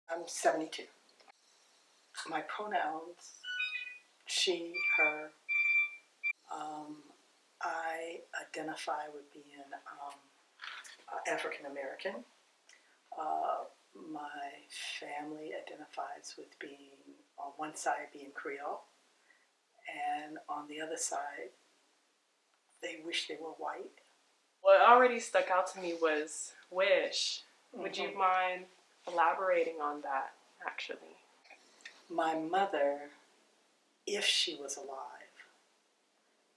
I'm 72. My pronouns, she, her. I identify with being African American. Uh, my family identifies with being, on one side, being Creole, and on the other side, they wish they were white. What already stuck out to me was wish. Would you mind elaborating on that, actually? My mother, if she was alive,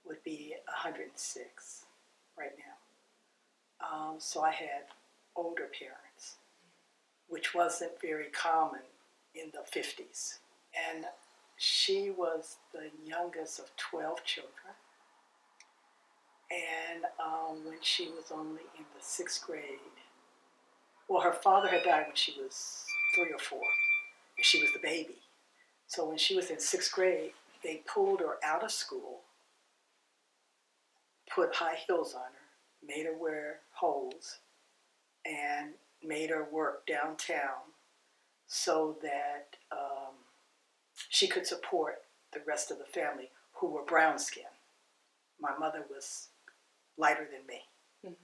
would be 106 right now. So I had older parents, which wasn't very common in the 50s. And she was the youngest of 12 children. And when she was only in the 6th grade, well, her father had died when she was 3 or 4, and she was the baby. So when she was in 6th grade, they pulled her out of school, put high heels on her, made her wear hose, and made her work downtown so that she could support the rest of the family who were brown skinned. My mother was lighter than me.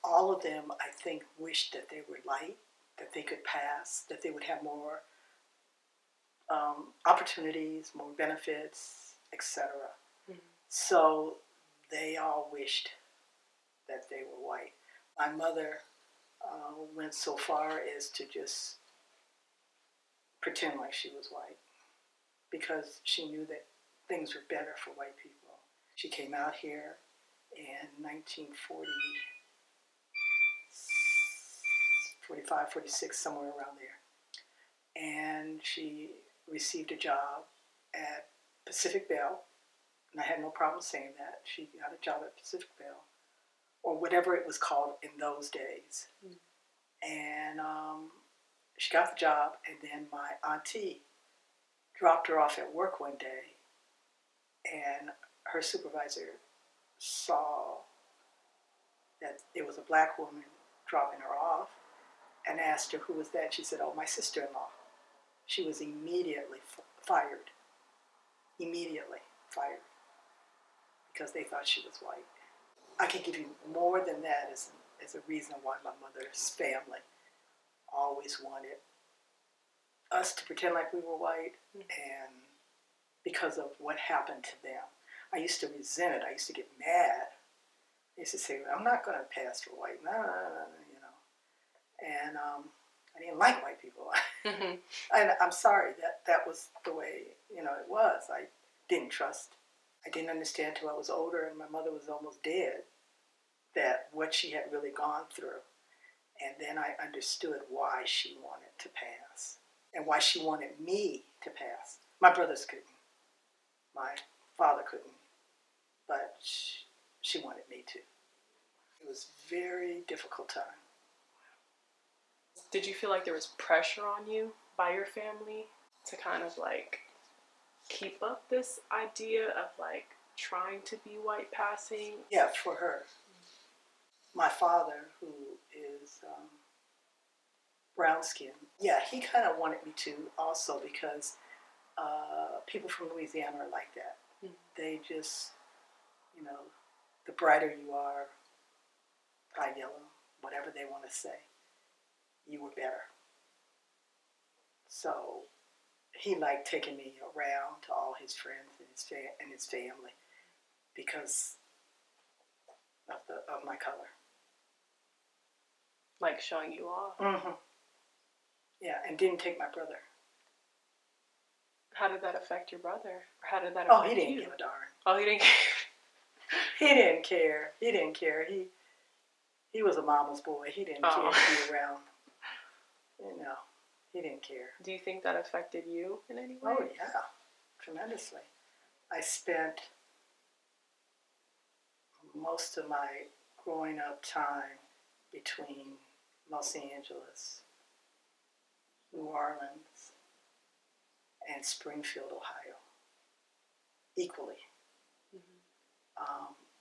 All of them, I think, wished that they were light, that they could pass, that they would have more opportunities, more benefits, etc. So they all wished that they were white. My mother went so far as to just pretend like she was white because she knew that things were better for white people. She came out here in 1940, 45, 46, somewhere around there. And she received a job at Pacific Bell, and I had no problem saying that. She got a job at Pacific Bell, or whatever it was called in those days. And she got the job, and then my auntie dropped her off at work one day, and her supervisor saw that there was a black woman dropping her off and asked her who was that. She said, "Oh, my sister-in-law." She was immediately fired. Immediately fired because they thought she was white. I can give you more than that as a reason why my mother's family always wanted us to pretend like we were white, and because of what happened to them. I used to resent it. I used to get mad. I used to say, "I'm not going to pass for white." No, you know. And I didn't like white people. And I'm sorry, that was the way, it was. I didn't trust. I didn't understand till I was older and my mother was almost dead that what she had really gone through. And then I understood why she wanted to pass and why she wanted me to pass. My brothers couldn't. My father couldn't. But she wanted me to. It was a very difficult time. Did you feel like there was pressure on you by your family to kind of like keep up this idea of like trying to be white passing? Yeah, for her. My father, who is brown skin, yeah, he kind of wanted me to also because people from Louisiana are like that. They just, the brighter you are, high yellow, whatever they want to say, you were better. So he liked taking me around to all his friends and his family because of my color. Like showing you off? Mm-hmm. Yeah, and didn't take my brother. How did that affect your brother? Or how did that affect you? Oh, he didn't give a darn. Oh, he didn't care? He didn't care. He didn't care. He was a mama's boy. He didn't care to be around. He didn't care. Do you think that affected you in any way? Oh, yeah, tremendously. I spent most of my growing up time between Los Angeles, New Orleans, and Springfield, Ohio, equally.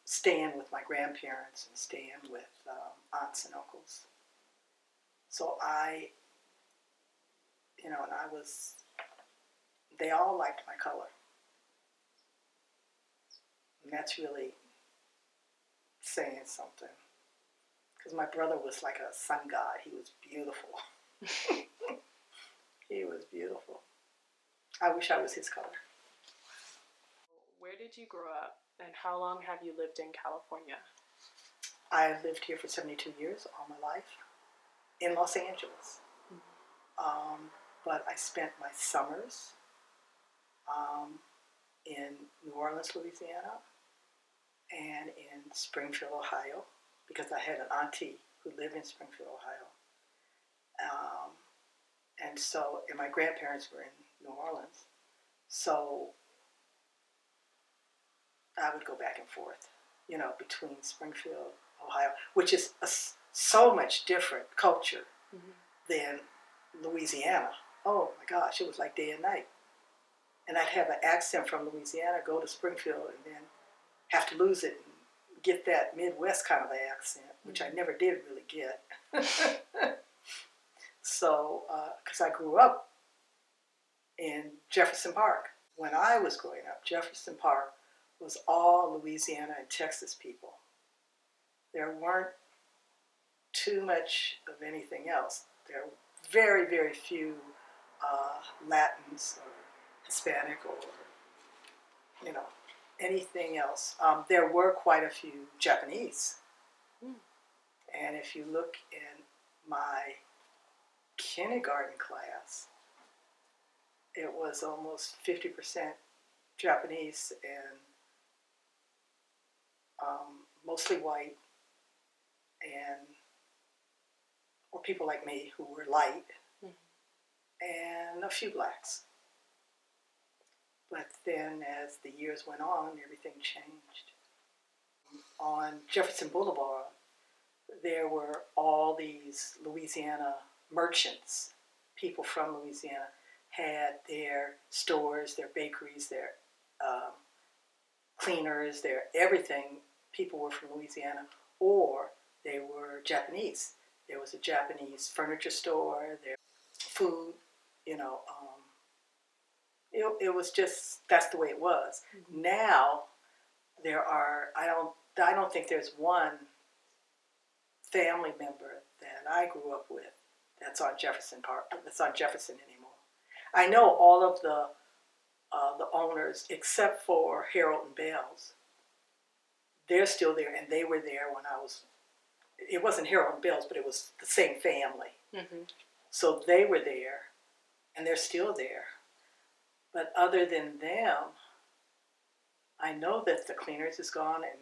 Staying with my grandparents and staying with aunts and uncles. So I and they all liked my color. And that's really saying something. Because my brother was like a sun god. He was beautiful. He was beautiful. I wish I was his color. Where did you grow up, and how long have you lived in California? I lived here for 72 years, all my life, in Los Angeles. But I spent my summers in New Orleans, Louisiana, and in Springfield, Ohio, because I had an auntie who lived in Springfield, Ohio. And my grandparents were in New Orleans. So I would go back and forth, between Springfield, Ohio, which is so much different culture than Louisiana. Oh my gosh, it was like day and night. And I'd have an accent from Louisiana, go to Springfield, and then have to lose it and get that Midwest kind of accent, which I never did really get. So, because I grew up in Jefferson Park. When I was growing up, Jefferson Park was all Louisiana and Texas people. There weren't too much of anything else. There were very, very few Latins or Hispanic or, anything else. There were quite a few Japanese. And if you look in my kindergarten class, it was almost 50% Japanese and mostly white, or people like me who were light, and a few blacks. But then as the years went on, everything changed. On Jefferson Boulevard, there were all these Louisiana merchants. People from Louisiana had their stores, their bakeries, their cleaners, their everything. People were from Louisiana, or they were Japanese. There was a Japanese furniture store, their food, it was just, that's the way it was. Now there are, I don't think there's one family member that I grew up with that's on Jefferson anymore. I know all of the owners except for Harold and Bell's. They're still there, and they were there when it wasn't Harold and Bell's, but it was the same family. So they were there, and they're still there. But other than them, I know that the Cleaners is gone, and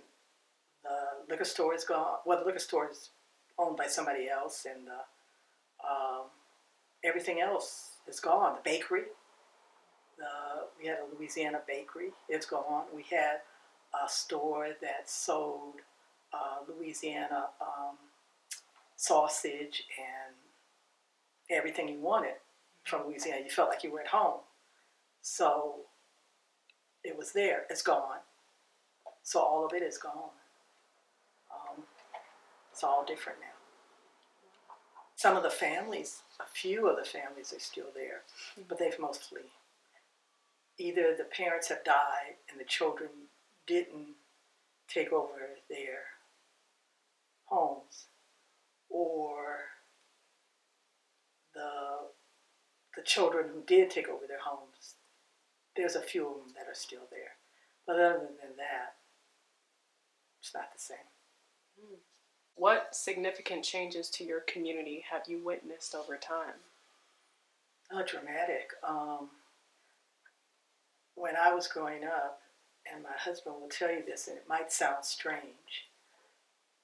the liquor store is gone. Well, the liquor store is owned by somebody else, and everything else is gone. The bakery, we had a Louisiana bakery, it's gone. We had a store that sold Louisiana sausage and everything you wanted from Louisiana. You felt like you were at home. So it was there. It's gone. So all of it is gone. It's all different now. Some of the families, a few of the families are still there, but they've mostly, either the parents have died and the children didn't take over their homes, or the children who did take over their homes, there's a few of them that are still there. But other than that, it's not the same. What significant changes to your community have you witnessed over time? Oh, dramatic. When I was growing up, and my husband will tell you this, and it might sound strange,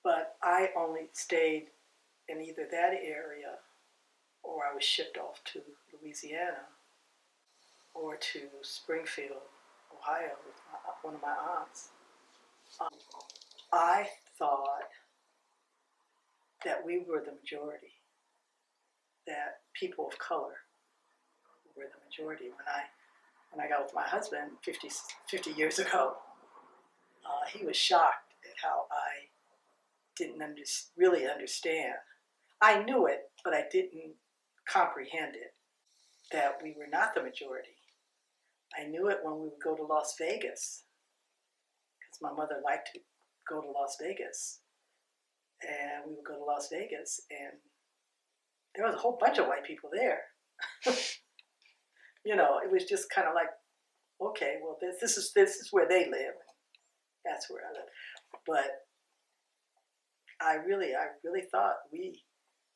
but I only stayed in either that area, or I was shipped off to Louisiana, or to Springfield, Ohio, with one of my aunts. I thought that we were the majority, that people of color were the majority. When I got with my husband 50 years ago, he was shocked at how I didn't really understand. I knew it, but I didn't comprehend it. that we were not the majority. I knew it when we would go to Las Vegas, because my mother liked to go to Las Vegas. And we would go to Las Vegas, and there was a whole bunch of white people there. You know, it was just kind of like, okay, well, this is where they live. That's where I live. But I really thought we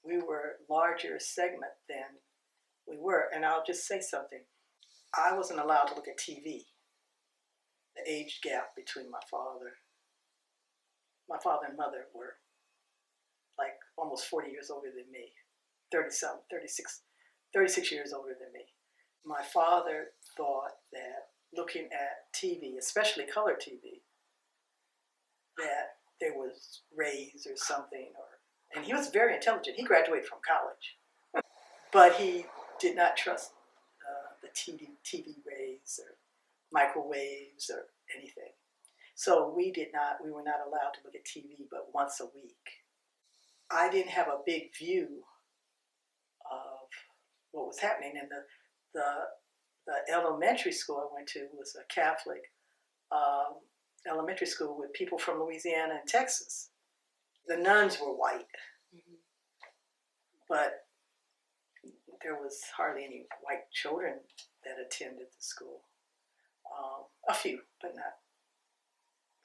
were larger segment than we were. And I'll just say something. I wasn't allowed to look at TV. The age gap between my father and mother were like almost 40 years older than me, 36 years older than me. My father thought that looking at TV, especially color TV, that there was rays or something, and he was very intelligent. He graduated from college, but he did not trust the TV rays or microwaves or anything. So we were not allowed to look at TV but once a week. I didn't have a big view of what was happening, and the elementary school I went to was a Catholic elementary school with people from Louisiana and Texas. The nuns were white, but there was hardly any white children that attended the school. A few, but not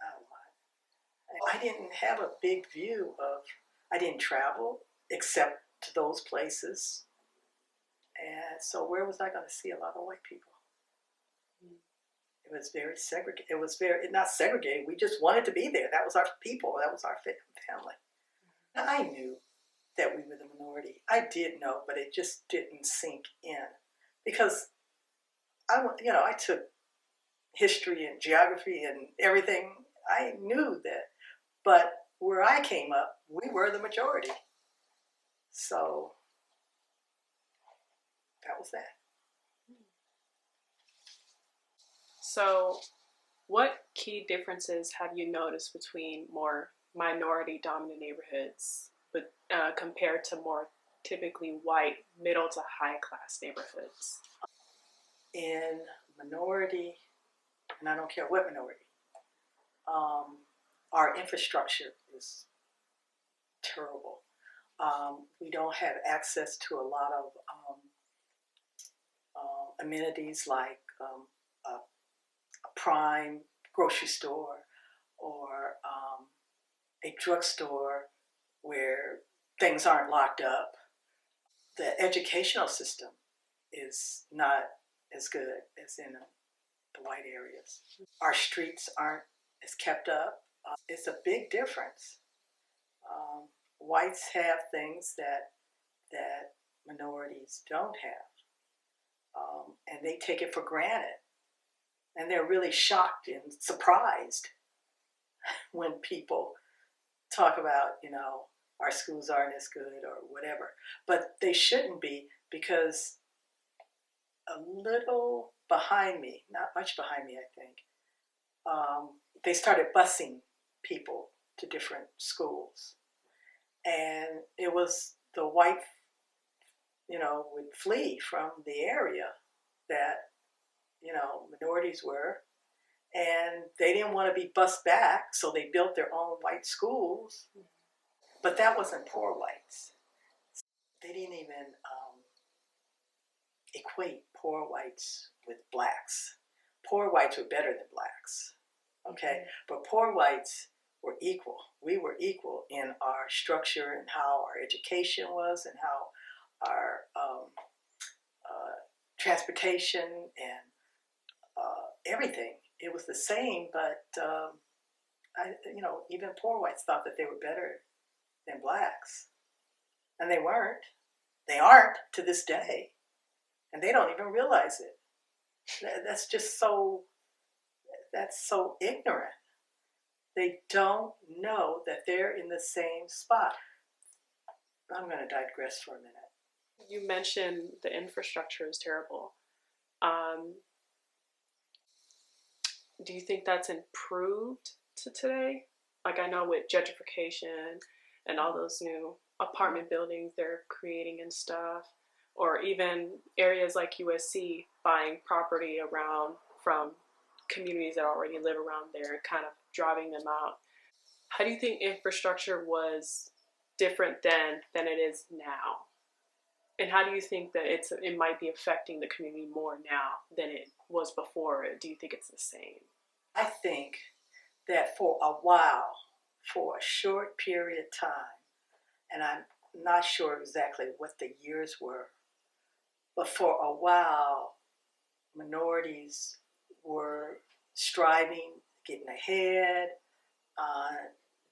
a lot. I didn't have a big view of, I didn't travel except to those places. And so where was I going to see a lot of white people? It was very segregated. It was not segregated. We just wanted to be there. That was our people. That was our family. And I knew that we were the minority. I did know, but it just didn't sink in. Because I took history and geography and everything. I knew that. But where I came up, we were the majority. So that was that. So what key differences have you noticed between more minority-dominant neighborhoods compared to more typically white, middle to high-class neighborhoods? In minority, and I don't care what minority, our infrastructure is terrible. We don't have access to a lot of amenities like a prime grocery store or a drugstore where things aren't locked up. The educational system is not as good as in the white areas. Our streets aren't as kept up. It's a big difference. Whites have things that minorities don't have, and they take it for granted. And they're really shocked and surprised when people talk about, our schools aren't as good or whatever. But they shouldn't be, because a little behind me, not much behind me, I think, they started busing people to different schools. And it was the white, would flee from the area that, minorities were. And they didn't want to be bused back, so they built their own white schools. But that wasn't poor whites. They didn't even equate poor whites with blacks. Poor whites were better than blacks, okay? But poor whites were equal. We were equal in our structure and how our education was and how our transportation and everything. It was the same, but even poor whites thought that they were better than blacks, and they weren't. They aren't to this day, and they don't even realize it. That's just so. That's so ignorant. They don't know that they're in the same spot. I'm going to digress for a minute. You mentioned the infrastructure is terrible. Do you think that's improved to today? Like, I know with gentrification and all those new apartment buildings they're creating and stuff, or even areas like USC buying property around from communities that already live around there and kind of driving them out. How do you think infrastructure was different then than it is now? And how do you think that it might be affecting the community more now than it was before? Do you think it's the same? I think that for a while, for a short period of time, and I'm not sure exactly what the years were, but for a while, minorities were striving, getting ahead,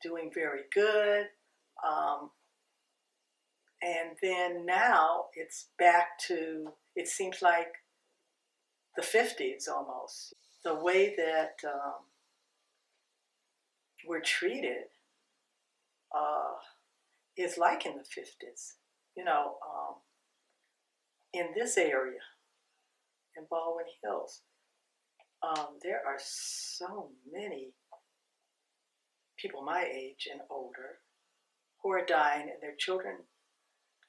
doing very good. And then now it's back to, it seems like the 50s almost. The way that we're treated is like in the 50s. You know, in this area, in Baldwin Hills, there are so many people my age and older who are dying and their children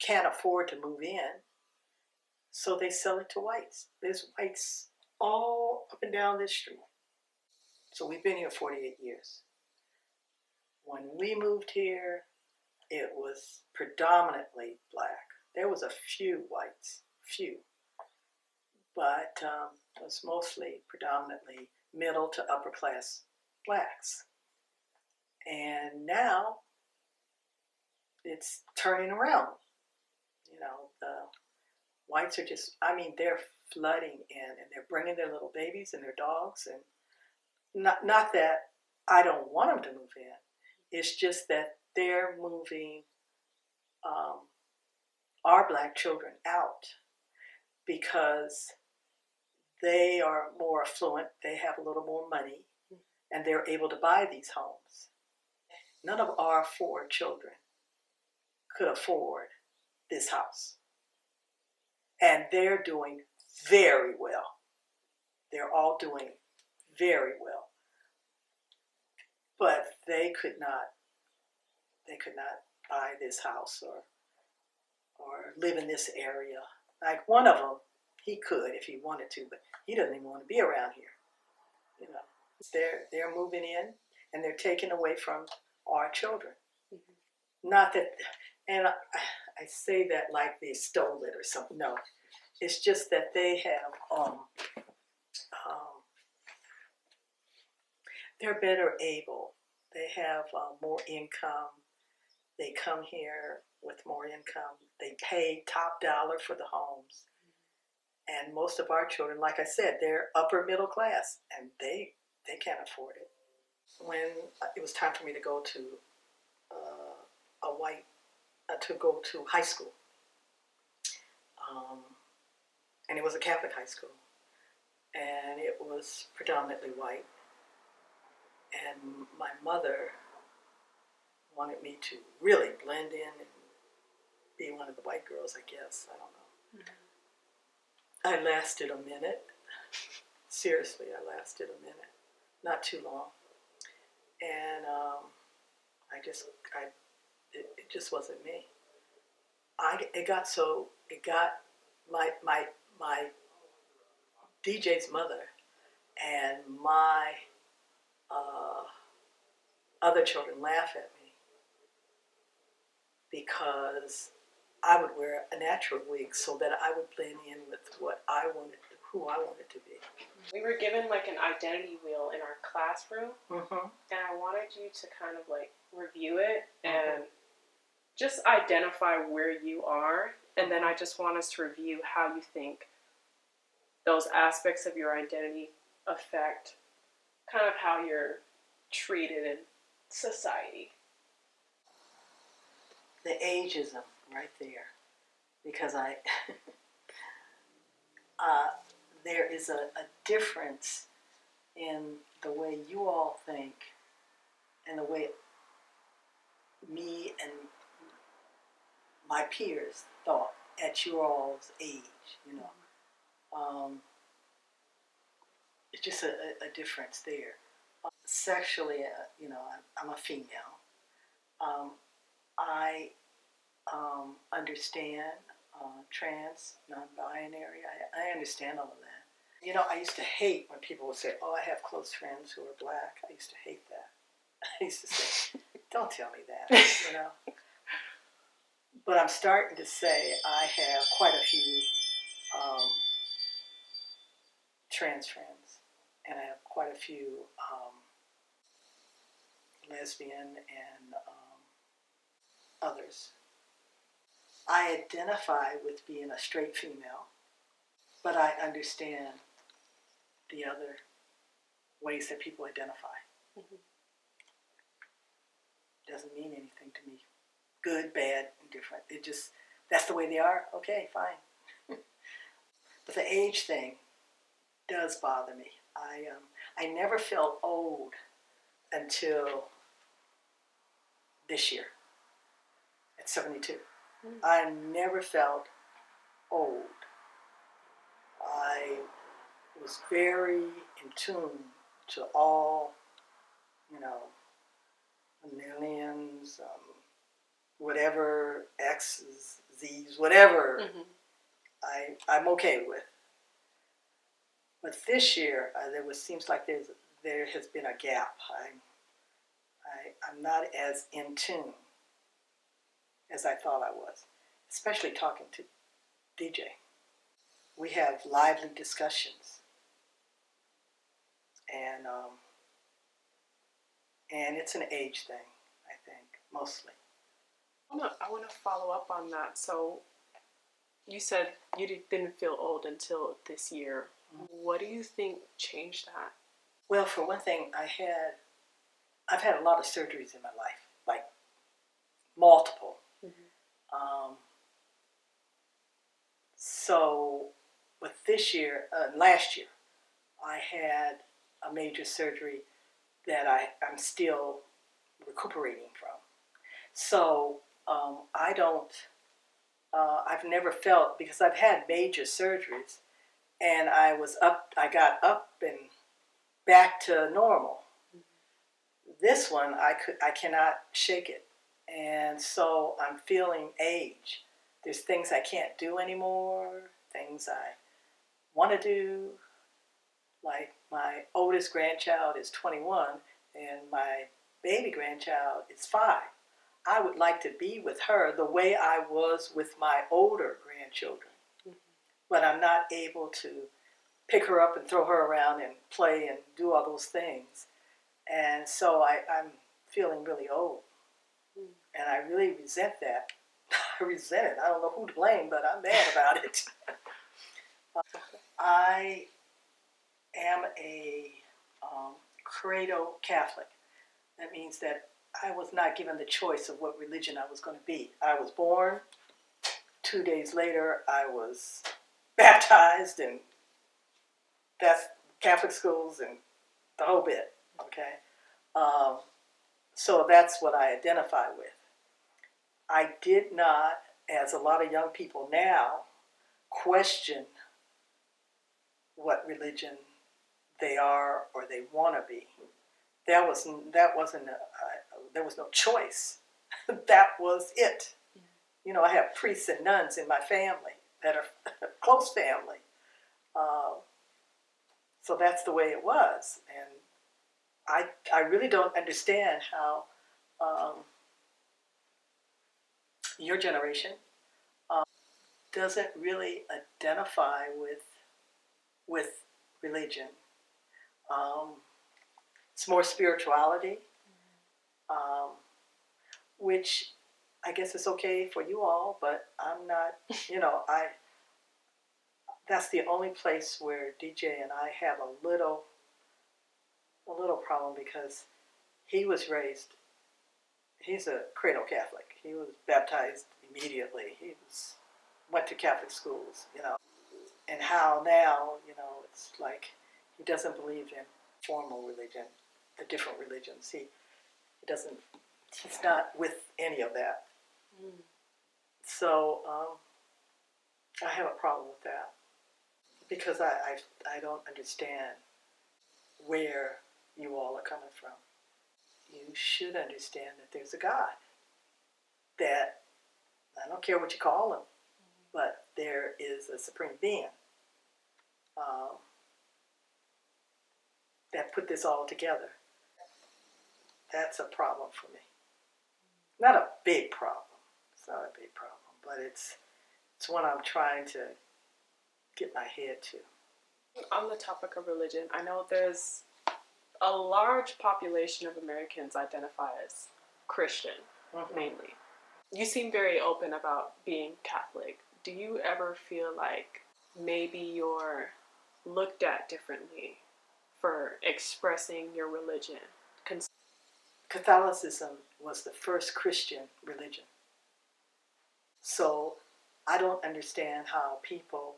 can't afford to move in, so they sell it to whites. There's whites all up and down this street. So we've been here 48 years. When we moved here, it was predominantly black. There was a few whites, but it was mostly predominantly middle to upper class blacks. And now it's turning around. You know, the whites are just, I mean, they're flooding in and they're bringing their little babies and their dogs. And not that I don't want them to move in. It's just that they're moving our black children out because they are more affluent, they have a little more money, and they're able to buy these homes. None of our 4 children could afford this house. And they're doing very well. They're all doing very well. But they could not buy this house or live in this area. Like one of them, he could if he wanted to, but he doesn't even want to be around here. You know, they're moving in and they're taking away from our children. Mm-hmm. Not that, and I say that like they stole it or something. No, it's just that they have they're better able. They have more income. They come here with more income. They pay top dollar for the homes. And most of our children, like I said, they're upper middle class, and they can't afford it. When it was time for me to go to go to high school, and it was a Catholic high school, and it was predominantly white. And my mother wanted me to really blend in and be one of the white girls, I guess. I don't know. Mm-hmm. I lasted a minute. Seriously, I lasted a minute. Not too long. And it just wasn't me. It got my DJ's mother and my other children laugh at me because I would wear a natural wig so that I would blend in with who I wanted to be. We were given like an identity wheel in our classroom, mm-hmm. and I wanted you to kind of like review it and just identify where you are, and then I just want us to review how you think those aspects of your identity affect kind of how you're treated in society. The ageism right there, because there is a difference in the way you all think and the way me and my peers thought at your all's age, you know. It's just a difference there. Sexually, you know, I'm a female. I understand trans, non-binary. I understand all of that. You know, I used to hate when people would say, "Oh, I have close friends who are black." I used to hate that. I used to say, "Don't tell me that," you know. But I'm starting to say I have quite a few trans friends, and I have quite a few lesbian and others. I identify with being a straight female, but I understand the other ways that people identify. Mm-hmm. Doesn't mean anything to me. Good, bad, indifferent. It just, that's the way they are. Okay, fine. But the age thing does bother me. I never felt old until this year at 72. Mm-hmm. I never felt old. I was very in tune to all, you know, millions, whatever, X's, Z's, whatever, Mm-hmm. I'm okay with. But this year, seems like there has been a gap. I'm not as in tune as I thought I was, especially talking to DJ. We have lively discussions, and it's an age thing, I think, mostly. I want to follow up on that. So you said you didn't feel old until this year. Mm-hmm. What do you think changed that? Well, for one thing, I've had a lot of surgeries in my life, like multiple. Mm-hmm. So, but this year, last year, I had a major surgery that I'm still recuperating from. So I don't, I've never felt, because I've had major surgeries and I got up and back to normal. This one, I cannot shake it. And so I'm feeling age. There's things I can't do anymore, things I want to do. Like my oldest grandchild is 21 and my baby grandchild is 5. I would like to be with her the way I was with my older grandchildren. Mm-hmm. But I'm not able to pick her up and throw her around and play and do all those things. And so I'm feeling really old. Mm. And I really resent that. I resent it. I don't know who to blame, but I'm mad about it. I am a credo Catholic. That means that I was not given the choice of what religion I was going to be. I was born. 2 days later, I was baptized, and that's Catholic schools and the whole bit. Okay, so that's what I identify with. I did not, as a lot of young people now, question what religion they are or they want to be. There was no choice. That was it. You know, I have priests and nuns in my family that are close family. So that's the way it was. And I really don't understand how your generation doesn't really identify with religion. It's more spirituality, which I guess is okay for you all, but I'm not, that's the only place where DJ and I have a little problem, because he's a cradle Catholic. He was baptized immediately. Went to Catholic schools, and how now, it's like he doesn't believe in formal religion, the different religions. He's not with any of that. Mm. So I have a problem with that, because I don't understand where you all are coming from. You should understand that there's a God, that I don't care what you call him. but there is a supreme being that put this all together. That's a problem for me. Not a big problem. It's not a big problem, but it's one I'm trying to get my head to. On the topic of religion, I know there's a large population of Americans identify as Christian, mainly. You seem very open about being Catholic. Do you ever feel like maybe you're looked at differently for expressing your religion? Catholicism was the first Christian religion. So I don't understand how people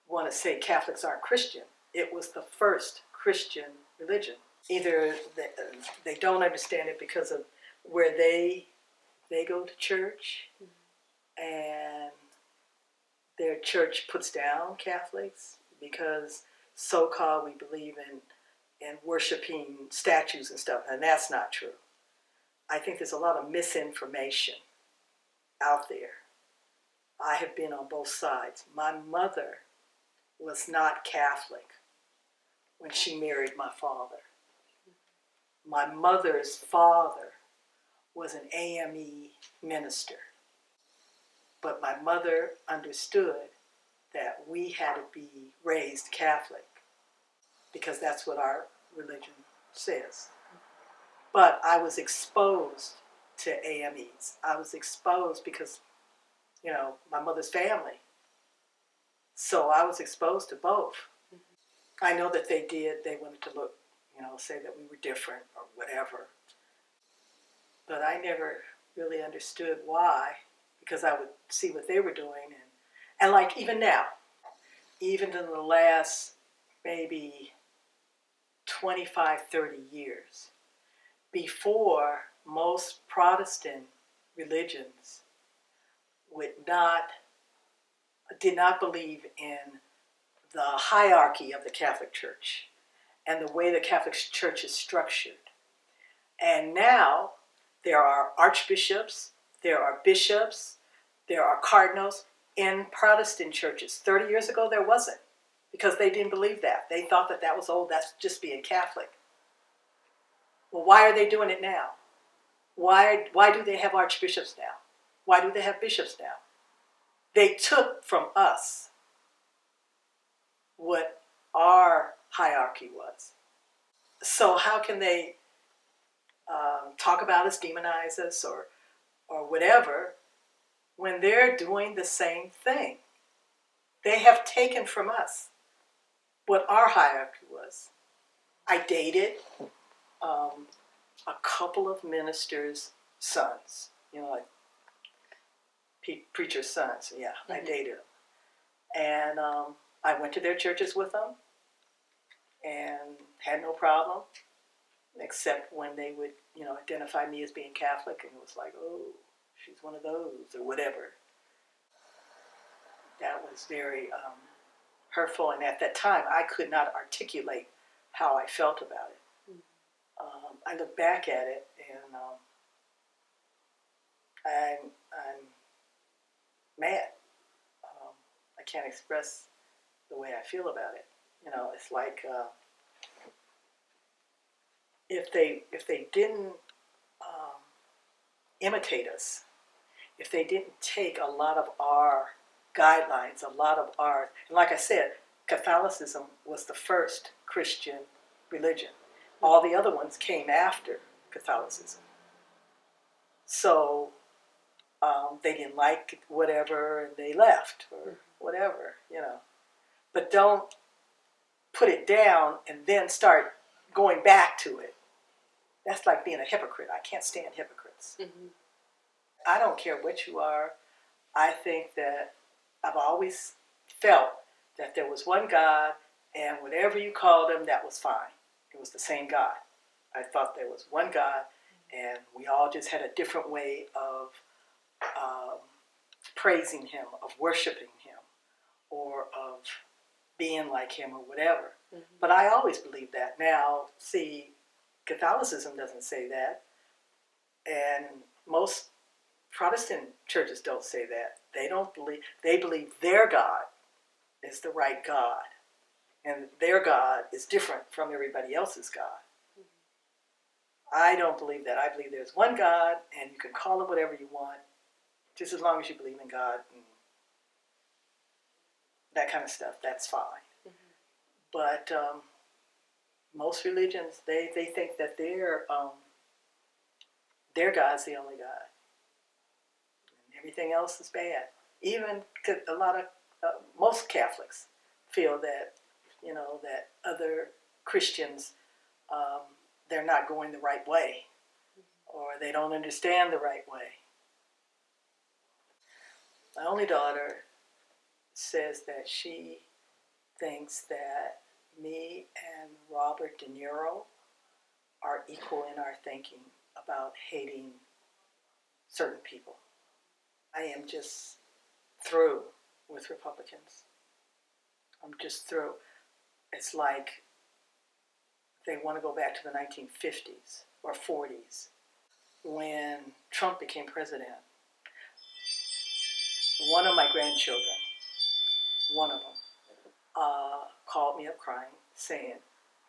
want to say Catholics aren't Christian. It was the first Christian religion. Either they don't understand it because of where they go to church, and their church puts down Catholics because so-called we believe in worshiping statues and stuff, and that's not true. I think there's a lot of misinformation out there. I have been on both sides. My mother was not Catholic when she married my father. My mother's father was an AME minister. But my mother understood that we had to be raised Catholic because that's what our religion says. But I was exposed to AMEs. I was exposed because, my mother's family. So I was exposed to both. I know that they wanted to look, say that we were different or whatever. But I never really understood why, because I would see what they were doing. And like even now, even in the last maybe 25, 30 years, before most Protestant religions did not believe in the hierarchy of the Catholic Church and the way the Catholic Church is structured. And now there are archbishops, there are bishops, there are cardinals in Protestant churches. 30 years ago there wasn't, because they didn't believe that. They thought that was old, that's just being Catholic. Well, why are they doing it now? Why do they have archbishops now? Why do they have bishops now? They took from us what our hierarchy was. So how can they talk about us, demonize us, or whatever, when they're doing the same thing? They have taken from us what our hierarchy was. I dated a couple of ministers' sons, like preachers' sons. Yeah, I dated them. And I went to their churches with them and had no problem, except when they would, identify me as being Catholic, and it was like, oh, she's one of those, or whatever. That was very hurtful, and at that time, I could not articulate how I felt about it. I look back at it, and I'm mad. I can't express the way I feel about it. It's like if they didn't imitate us, if they didn't take a lot of our guidelines, a lot of our, and like I said, Catholicism was the first Christian religion. All the other ones came after Catholicism. So they didn't like whatever and they left or whatever, But don't put it down and then start going back to it. That's like being a hypocrite. I can't stand hypocrites. Mm-hmm. I don't care what you are. I think that I've always felt that there was one God, and whatever you called him, that was fine. It was the same God. I thought there was one God, and we all just had a different way of praising him, of worshiping him, or of being like him, or whatever. Mm-hmm. But I always believed that. Now, see, Catholicism doesn't say that, and most Protestant churches don't say that. They believe their God is the right God, and their God is different from everybody else's God. I don't believe that. I believe there's one God, and you can call it whatever you want, just as long as you believe in God and that kind of stuff. That's fine. But most religions, they think that their God's the only God, and everything else is bad. Even a lot of most Catholics feel that that other Christians, they're not going the right way, or they don't understand the right way. My only daughter says that she thinks that me and Robert De Niro are equal in our thinking about hating certain people. I am just through with Republicans. I'm just through. It's like they want to go back to the 1950s or 40s when Trump became president. One of my grandchildren, one of them, called me up crying, saying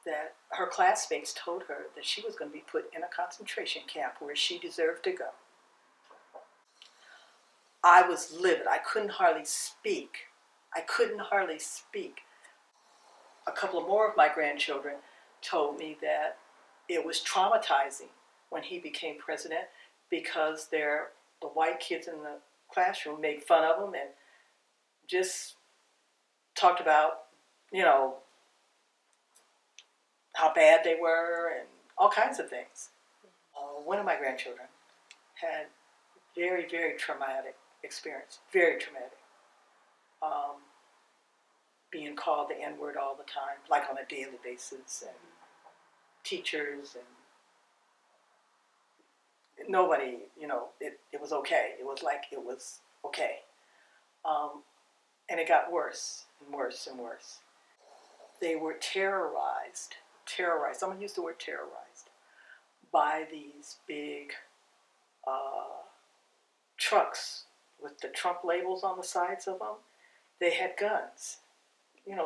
that her classmates told her that she was going to be put in a concentration camp where she deserved to go. I was livid. I couldn't hardly speak. A couple of more of my grandchildren told me that it was traumatizing when he became president because the white kids in the classroom made fun of him and just talked about, how bad they were and all kinds of things. One of my grandchildren had very, very traumatic experience, very traumatic. Being called the N-word all the time, like on a daily basis, and teachers and nobody, it was okay. It was like it was okay. And it got worse and worse and worse. They were terrorized, I'm going to use the word terrorized, by these big trucks with the Trump labels on the sides of them. They had guns,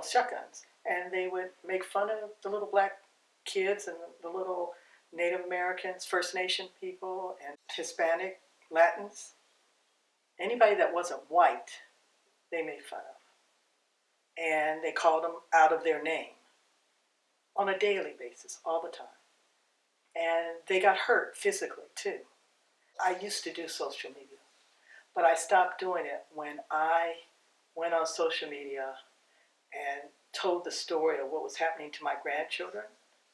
shotguns, and they would make fun of the little black kids and the little Native Americans, First Nation people, and Hispanic, Latins. Anybody that wasn't white, they made fun of. And they called them out of their name on a daily basis, all the time. And they got hurt physically, too. I used to do social media, but I stopped doing it when I went on social media and told the story of what was happening to my grandchildren,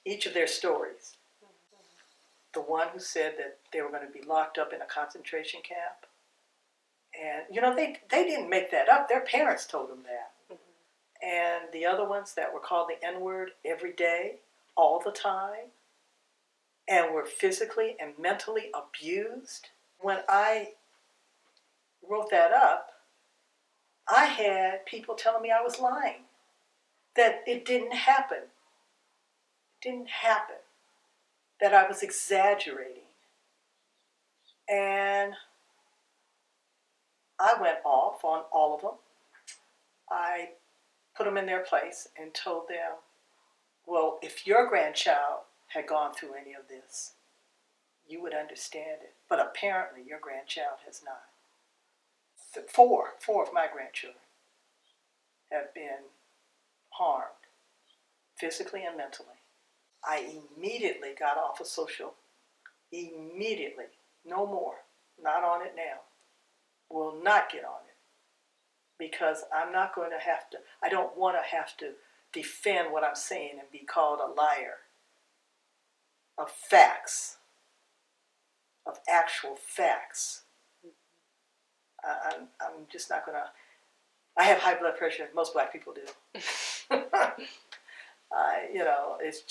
each of their stories. The one who said that they were going to be locked up in a concentration camp. And, they didn't make that up. Their parents told them that. And the other ones that were called the N-word every day, all the time, and were physically and mentally abused. When I wrote that up, I had people telling me I was lying, that it didn't happen. That I was exaggerating. And I went off on all of them. I put them in their place and told them, well, if your grandchild had gone through any of this, you would understand it. But apparently your grandchild has not. Four of my grandchildren have been harmed, physically and mentally. I immediately got off of social. Immediately. No more. Not on it now. Will not get on it. Because I'm not going to I don't want to have to defend what I'm saying and be called a liar of facts, of actual facts. I'm just not going to. I have high blood pressure. Most black people do.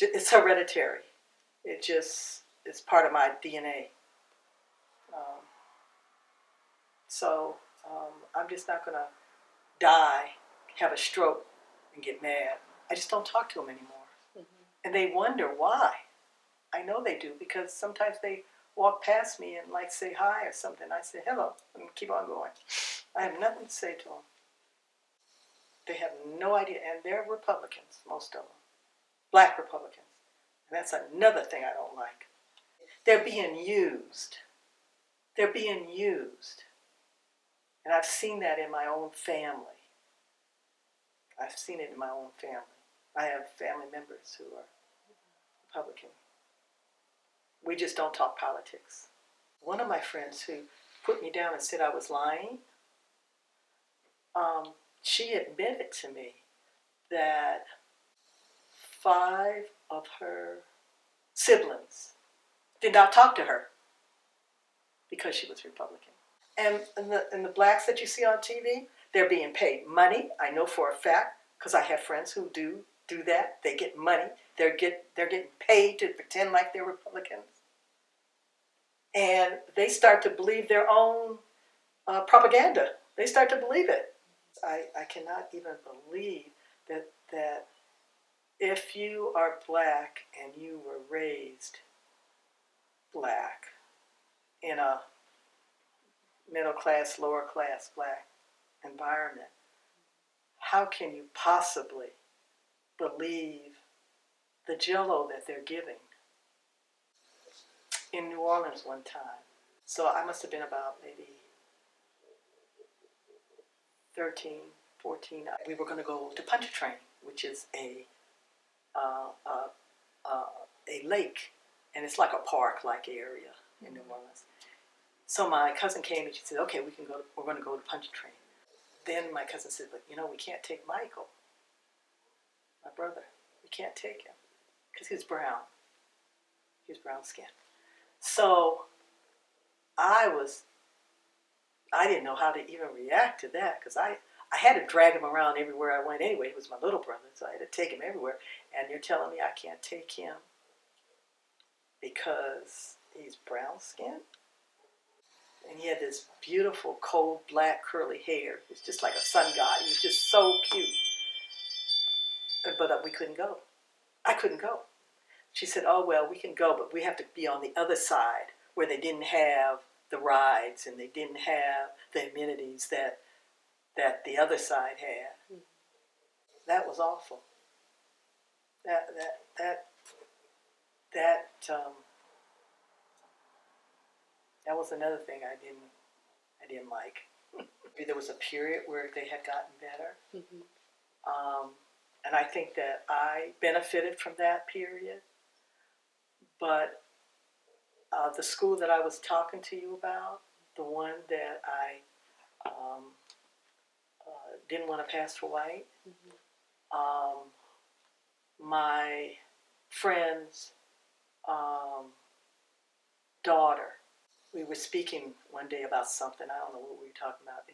It's hereditary. It's part of my DNA. I'm just not going to die, have a stroke, and get mad. I just don't talk to them anymore. And they wonder why. I know they do, because sometimes they walk past me and like say hi or something, I say hello and keep on going. I have nothing to say to them. They have no idea, and they're Republicans, most of them, black Republicans. And that's another thing I don't like. They're being used. They're being used. And I've seen that in my own family. I've seen it in my own family. I have family members who are Republican. We just don't talk politics. One of my friends who put me down and said I was lying, she admitted to me that 5 of her siblings did not talk to her because she was Republican. And the blacks that you see on TV, they're being paid money. I know for a fact, because I have friends who do that. They get money. They're getting paid to pretend like they're Republicans. And they start to believe their own propaganda. They start to believe it. I cannot even believe that if you are black and you were raised black in a middle class, lower class black environment, how can you possibly believe the jello that they're giving? In New Orleans one time, so I must have been about maybe 13, 14. We were going to go to Pontchartrain, which is a lake, and it's like a park-like area in New Orleans. So my cousin came and she said, "Okay, we're going to go to Pontchartrain." Then my cousin said, "But we can't take Michael, my brother. We can't take him because he's brown. He's brown skinned." So I didn't know how to even react to that because I had to drag him around everywhere I went anyway. He was my little brother, so I had to take him everywhere. And you're telling me I can't take him because he's brown skinned? And he had this beautiful, cold, black, curly hair. He was just like a sun god. He was just so cute. But we couldn't go. I couldn't go. She said, "Oh, well, we can go, but we have to be on the other side where they didn't have the rides and they didn't have the amenities that the other side had." That was awful. That was another thing I didn't like. There was a period where they had gotten better, and I think that I benefited from that period. But the school that I was talking to you about, the one that I didn't want to pass for white, my friend's daughter, we were speaking one day about something, I don't know what we were talking about,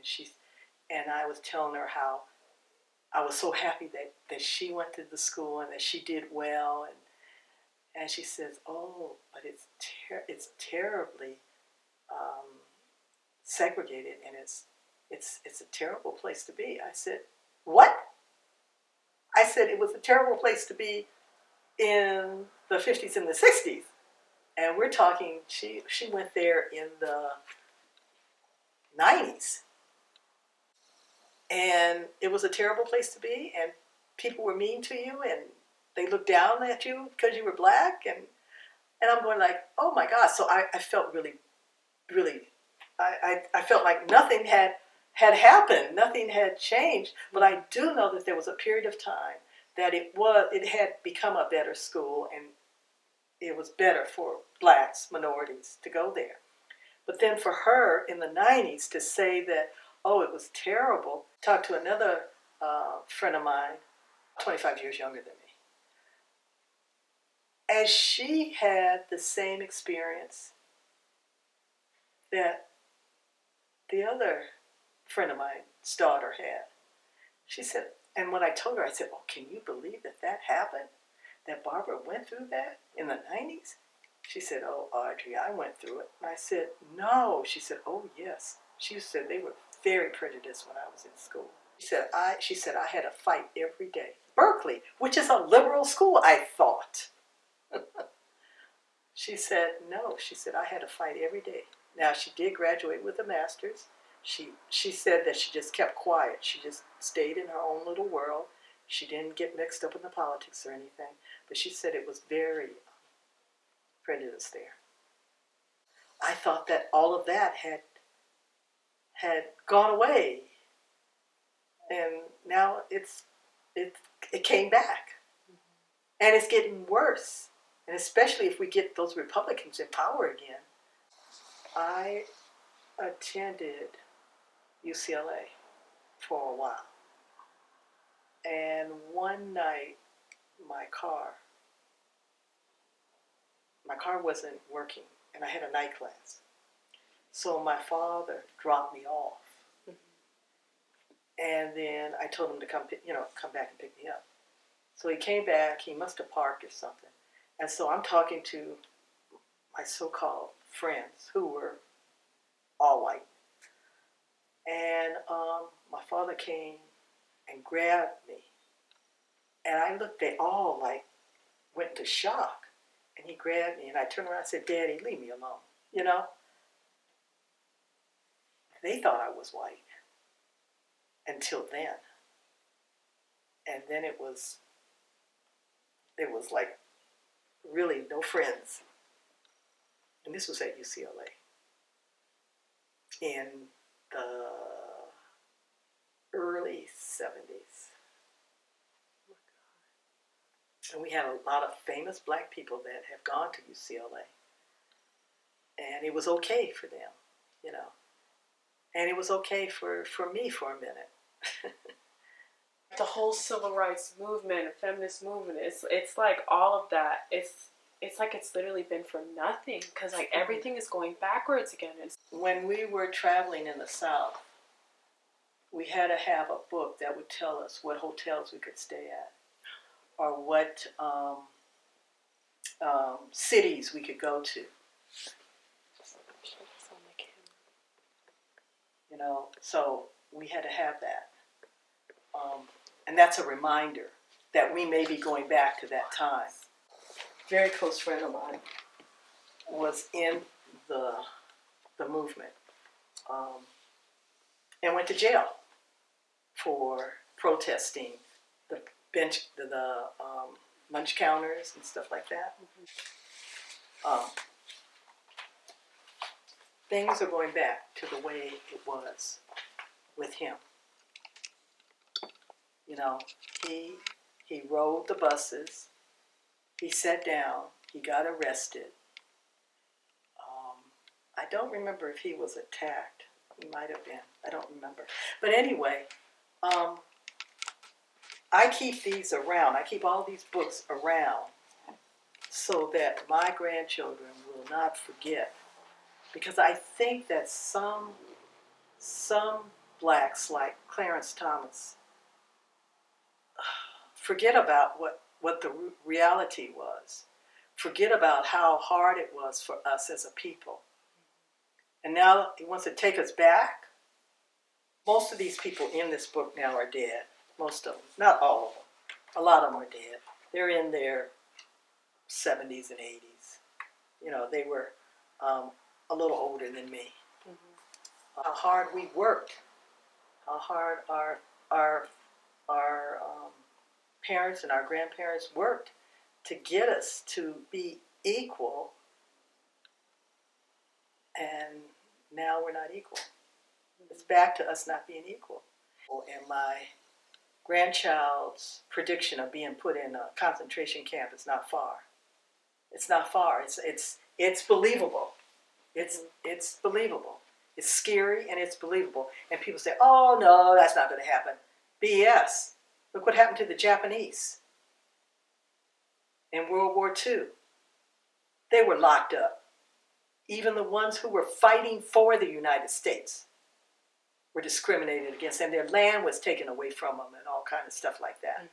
and I was telling her how I was so happy that she went to the school and that she did well, and she says, "Oh, but it's terribly segregated, and it's a terrible place to be." I said, "What?" I said it was a terrible place to be in the 50s and the 60s. And we're talking, she went there in the 90s. And it was a terrible place to be, and people were mean to you, and they looked down at you because you were black. And I'm going like, oh my God. So I felt really, really, I felt like nothing had happened. Nothing had changed. But I do know that there was a period of time that it had become a better school, and it was better for blacks, minorities, to go there. But then for her in the 90s to say that, oh, it was terrible, talked to another friend of mine, 25 years younger than me. And she had the same experience that the other friend of mine's daughter had. She said, and when I told her, I said, "Oh, can you believe that happened? That Barbara went through that in the 90s? She said, "Oh, Audrey, I went through it." And I said, "No." She said, "Oh, yes." She said they were very prejudiced when I was in school. She said I had to fight every day. Berkeley, which is a liberal school, I thought. She said, no. She said, I had to fight every day. Now, she did graduate with a master's. She said that she just kept quiet. She just stayed in her own little world. She didn't get mixed up in the politics or anything. But she said it was very prejudice there. I thought that all of that had gone away. And now it came back. And it's getting worse. And especially if we get those Republicans in power again. I attended UCLA for a while. And one night, my car wasn't working, and I had a night class. So my father dropped me off. And then I told him to come back and pick me up. So he came back. He must have parked or something. And so I'm talking to my so-called friends who were all white. And my father came and grabbed me. And I looked, they all went into shock. And he grabbed me and I turned around and said, Daddy, leave me alone. You know? They thought I was white until then. And then it was like really no friends. And this was at UCLA in the early 70s. And we had a lot of famous black people that have gone to UCLA. And it was okay for them, you know. And it was okay for me for a minute. The whole civil rights movement, feminist movement, it's like all of that. It's like it's literally been for nothing because like everything is going backwards again. When we were traveling in the South, we had to have a book that would tell us what hotels we could stay at, or what cities we could go to. You know, so we had to have that. And that's a reminder that we may be going back to that time. A very close friend of mine was in the movement and went to jail for protesting the lunch counters and stuff like that. Things are going back to the way it was with him. You know, he rode the buses. He sat down. He got arrested. I don't remember if he was attacked. He might have been. I don't remember. But anyway, I keep these around. I keep all these books around so that my grandchildren will not forget. Because I think that some blacks like Clarence Thomas forget about what the reality was. Forget about how hard it was for us as a people. And now he wants to take us back. Most of these people in this book now are dead. Most of them. Not all of them. A lot of them are dead. They're in their 70s and 80s. You know, they were a little older than me. Mm-hmm. How hard we worked. How hard our parents and our grandparents worked to get us to be equal, and now we're not equal. It's back to us not being equal. And my grandchild's prediction of being put in a concentration camp is not far. It's not far. It's believable. It's believable. It's scary and it's believable. And people say, "Oh no, that's not going to happen." BS. Look what happened to the Japanese in World War II. They were locked up. Even the ones who were fighting for the United States were discriminated against, and their land was taken away from them and all kinds of stuff like that. Mm-hmm.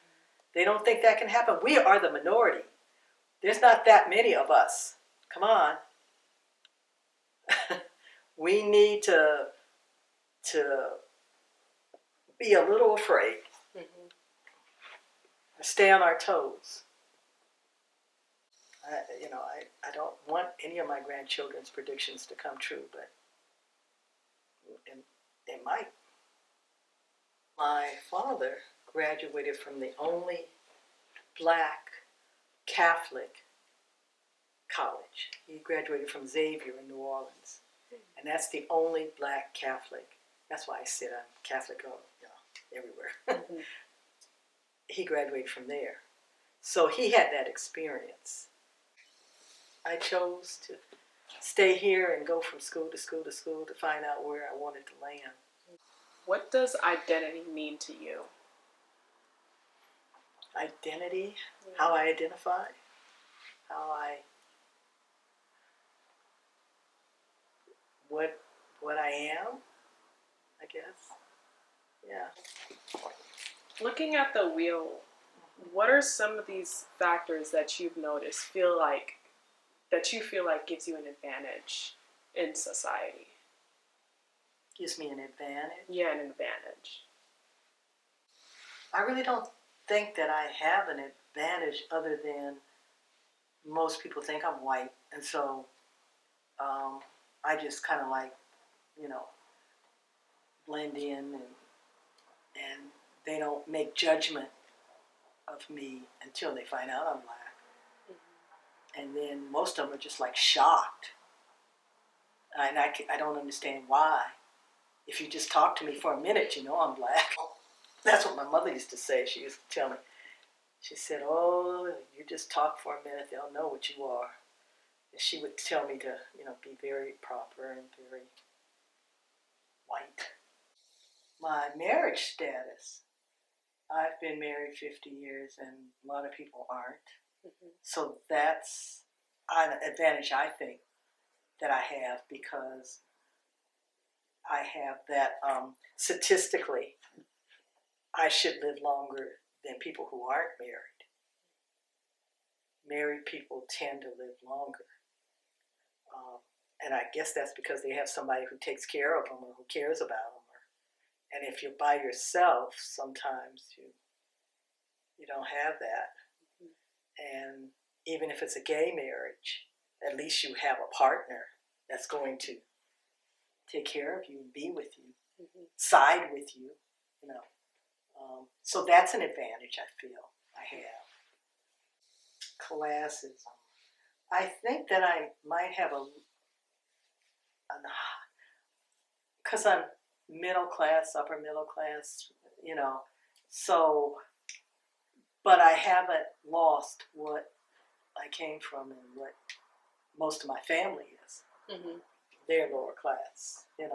They don't think that can happen. We are the minority. There's not that many of us. Come on. We need to be a little afraid. Mm-hmm. Stay on our toes. I don't want any of my grandchildren's predictions to come true, but and they might. My father graduated from the only black Catholic college. He graduated from Xavier in New Orleans, and that's the only black Catholic. That's why I said I'm Catholic, everywhere. Mm-hmm. He graduated from there, so he had that experience. I chose to stay here and go from school to school to school to find out where I wanted to land. What does identity mean to you? Identity, how I identify, how I, what I am, I guess. Yeah. Looking at the wheel, what are some of these factors that you've noticed that you feel like gives you an advantage in society? Gives me an advantage. Yeah, an advantage. I really don't think that I have an advantage other than most people think I'm white, and so I just kind of like, blend in, and they don't make judgment of me until they find out I'm black. Mm-hmm. And then most of them are just like shocked, and I don't understand why. If you just talk to me for a minute, you know I'm black. That's what my mother used to say. She used to tell me. She said, "Oh, you just talk for a minute, they'll know what you are." And she would tell me to, be very proper and very white. My marriage status. I've been married 50 years, and a lot of people aren't. Mm-hmm. So that's an advantage, I think, that I have, because I have that statistically, I should live longer than people who aren't married. Married people tend to live longer. And I guess that's because they have somebody who takes care of them or who cares about them. And if you're by yourself, sometimes you don't have that. Mm-hmm. And even if it's a gay marriage, at least you have a partner that's going to take care of you and be with you, mm-hmm. side with you, So that's an advantage I feel I have. Classism. I think that I might have because I'm middle class, upper middle class, so, but I haven't lost what I came from and what most of my family is. Mm-hmm. They're lower class, and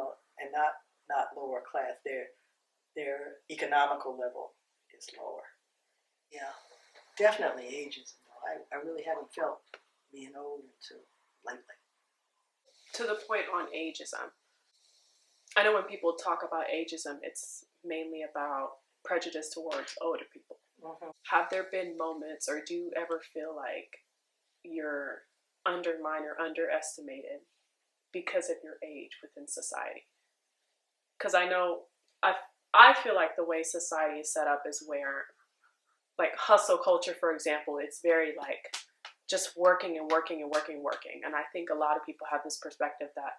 not lower class. Their economical level is lower. Yeah, definitely ageism. I really haven't felt being old until lately. To the point on ageism, I know when people talk about ageism, it's mainly about prejudice towards older people. Mm-hmm. Have there been moments, or do you ever feel like you're undermined or underestimated because of your age within society? Because I know, I feel like the way society is set up is where, like hustle culture, for example, it's very like just working and working and working and working. And I think a lot of people have this perspective that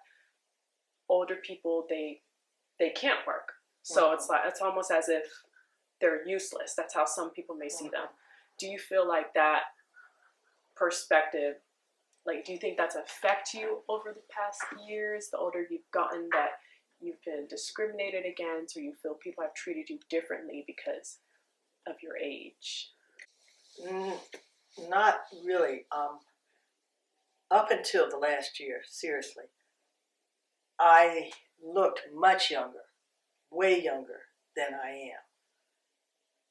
older people, they can't work. So it's almost as if they're useless. That's how some people may see them. Do you feel like that perspective, like, do you think that's affected you over the past years, the older you've gotten, that you've been discriminated against, or you feel people have treated you differently because of your age? Not really. Up until the last year, seriously, I looked much younger, way younger than I am.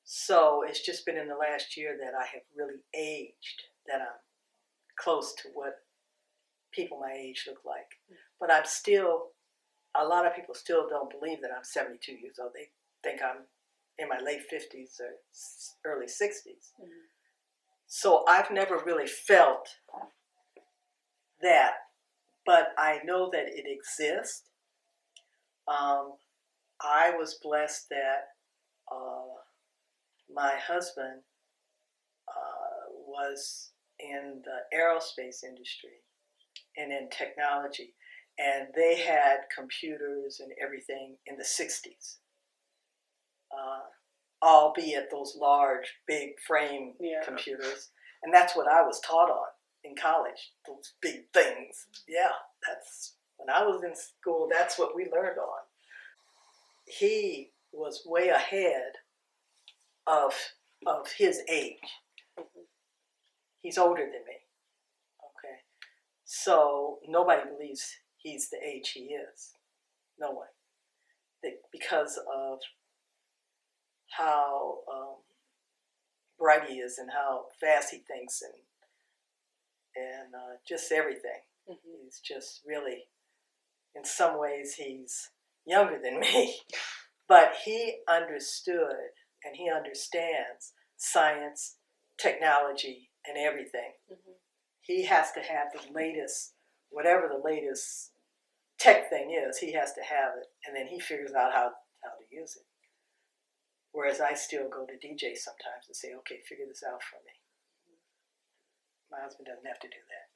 So it's just been in the last year that I have really aged, that I'm close to what people my age look like. But I'm still, a lot of people still don't believe that I'm 72 years old. They think I'm in my late 50s or early 60s. Mm-hmm. So I've never really felt that, but I know that it exists. I was blessed that my husband was in the aerospace industry and in technology, and they had computers and everything in the 60s, albeit those large, big frame computers. And that's what I was taught on in college, those big things. Yeah, that's when I was in school, that's what we learned on. He was way ahead of his age. He's older than me. Okay. So nobody believes he's the age he is. No one. Because of how bright he is and how fast he thinks and just everything. Mm-hmm. He's just really, in some ways, he's younger than me. But he understood and he understands science, technology, and everything. Mm-hmm. He has to have the latest, whatever the latest tech thing is, he has to have it. And then he figures out how to use it. Whereas I still go to DJ sometimes and say, okay, figure this out for me. My husband doesn't have to do that.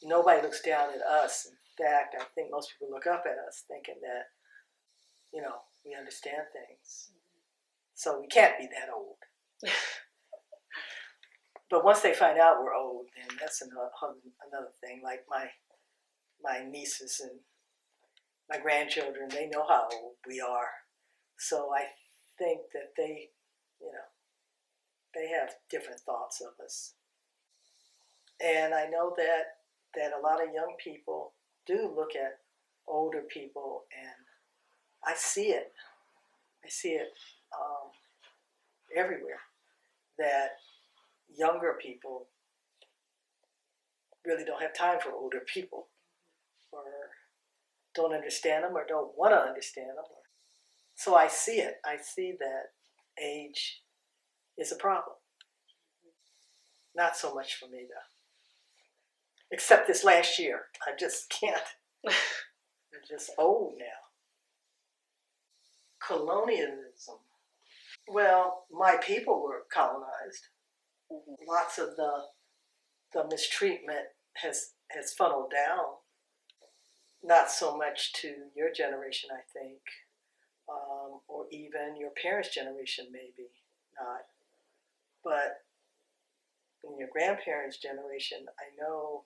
Nobody looks down at us. In fact, I think most people look up at us thinking that, we understand things. So we can't be that old. But once they find out we're old, then that's another thing. Like my nieces and my grandchildren, they know how old we are. So I think that they have different thoughts of us. And I know that a lot of young people do look at older people, and I see it. I see it everywhere, that younger people really don't have time for older people, or don't understand them, or don't want to understand them. So I see it. I see that age is a problem. Not so much for me, though. Except this last year. I just can't. I'm just old now. Colonialism. Well, my people were colonized. Mm-hmm. Lots of the mistreatment has funneled down. Not so much to your generation, I think, or even your parents' generation, maybe not. But in your grandparents' generation, I know,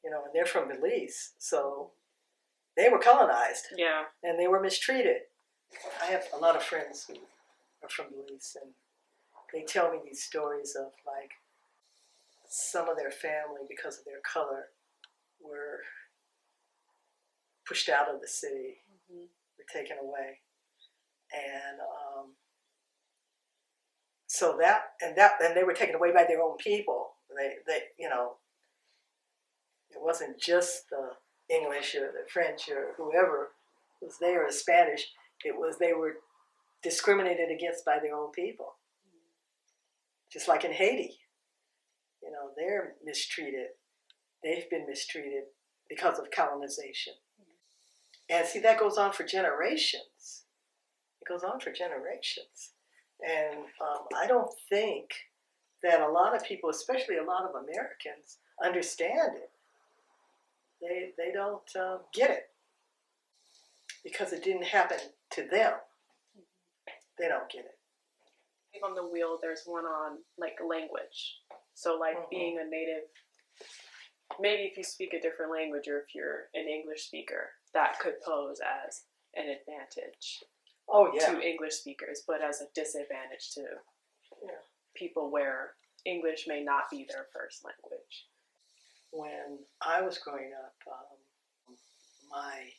and they're from Belize, so they were colonized. Yeah. And they were mistreated. I have a lot of friends who are from Belize, and they tell me these stories of, like, some of their family, because of their color, were pushed out of the city, mm-hmm. were taken away. And so and they were taken away by their own people. They it wasn't just the English or the French or whoever was there, or Spanish. It was they were discriminated against by their own people. Just like in Haiti, they're mistreated. They've been mistreated because of colonization. And see, that goes on for generations. It goes on for generations. And I don't think that a lot of people, especially a lot of Americans, understand it. They don't get it because it didn't happen to them. They don't get it. On the wheel, there's one on language. So mm-hmm. being a native, maybe if you speak a different language or if you're an English speaker, that could pose as an advantage. Oh, yeah. To English speakers, but as a disadvantage to people where English may not be their first language. When I was growing up, my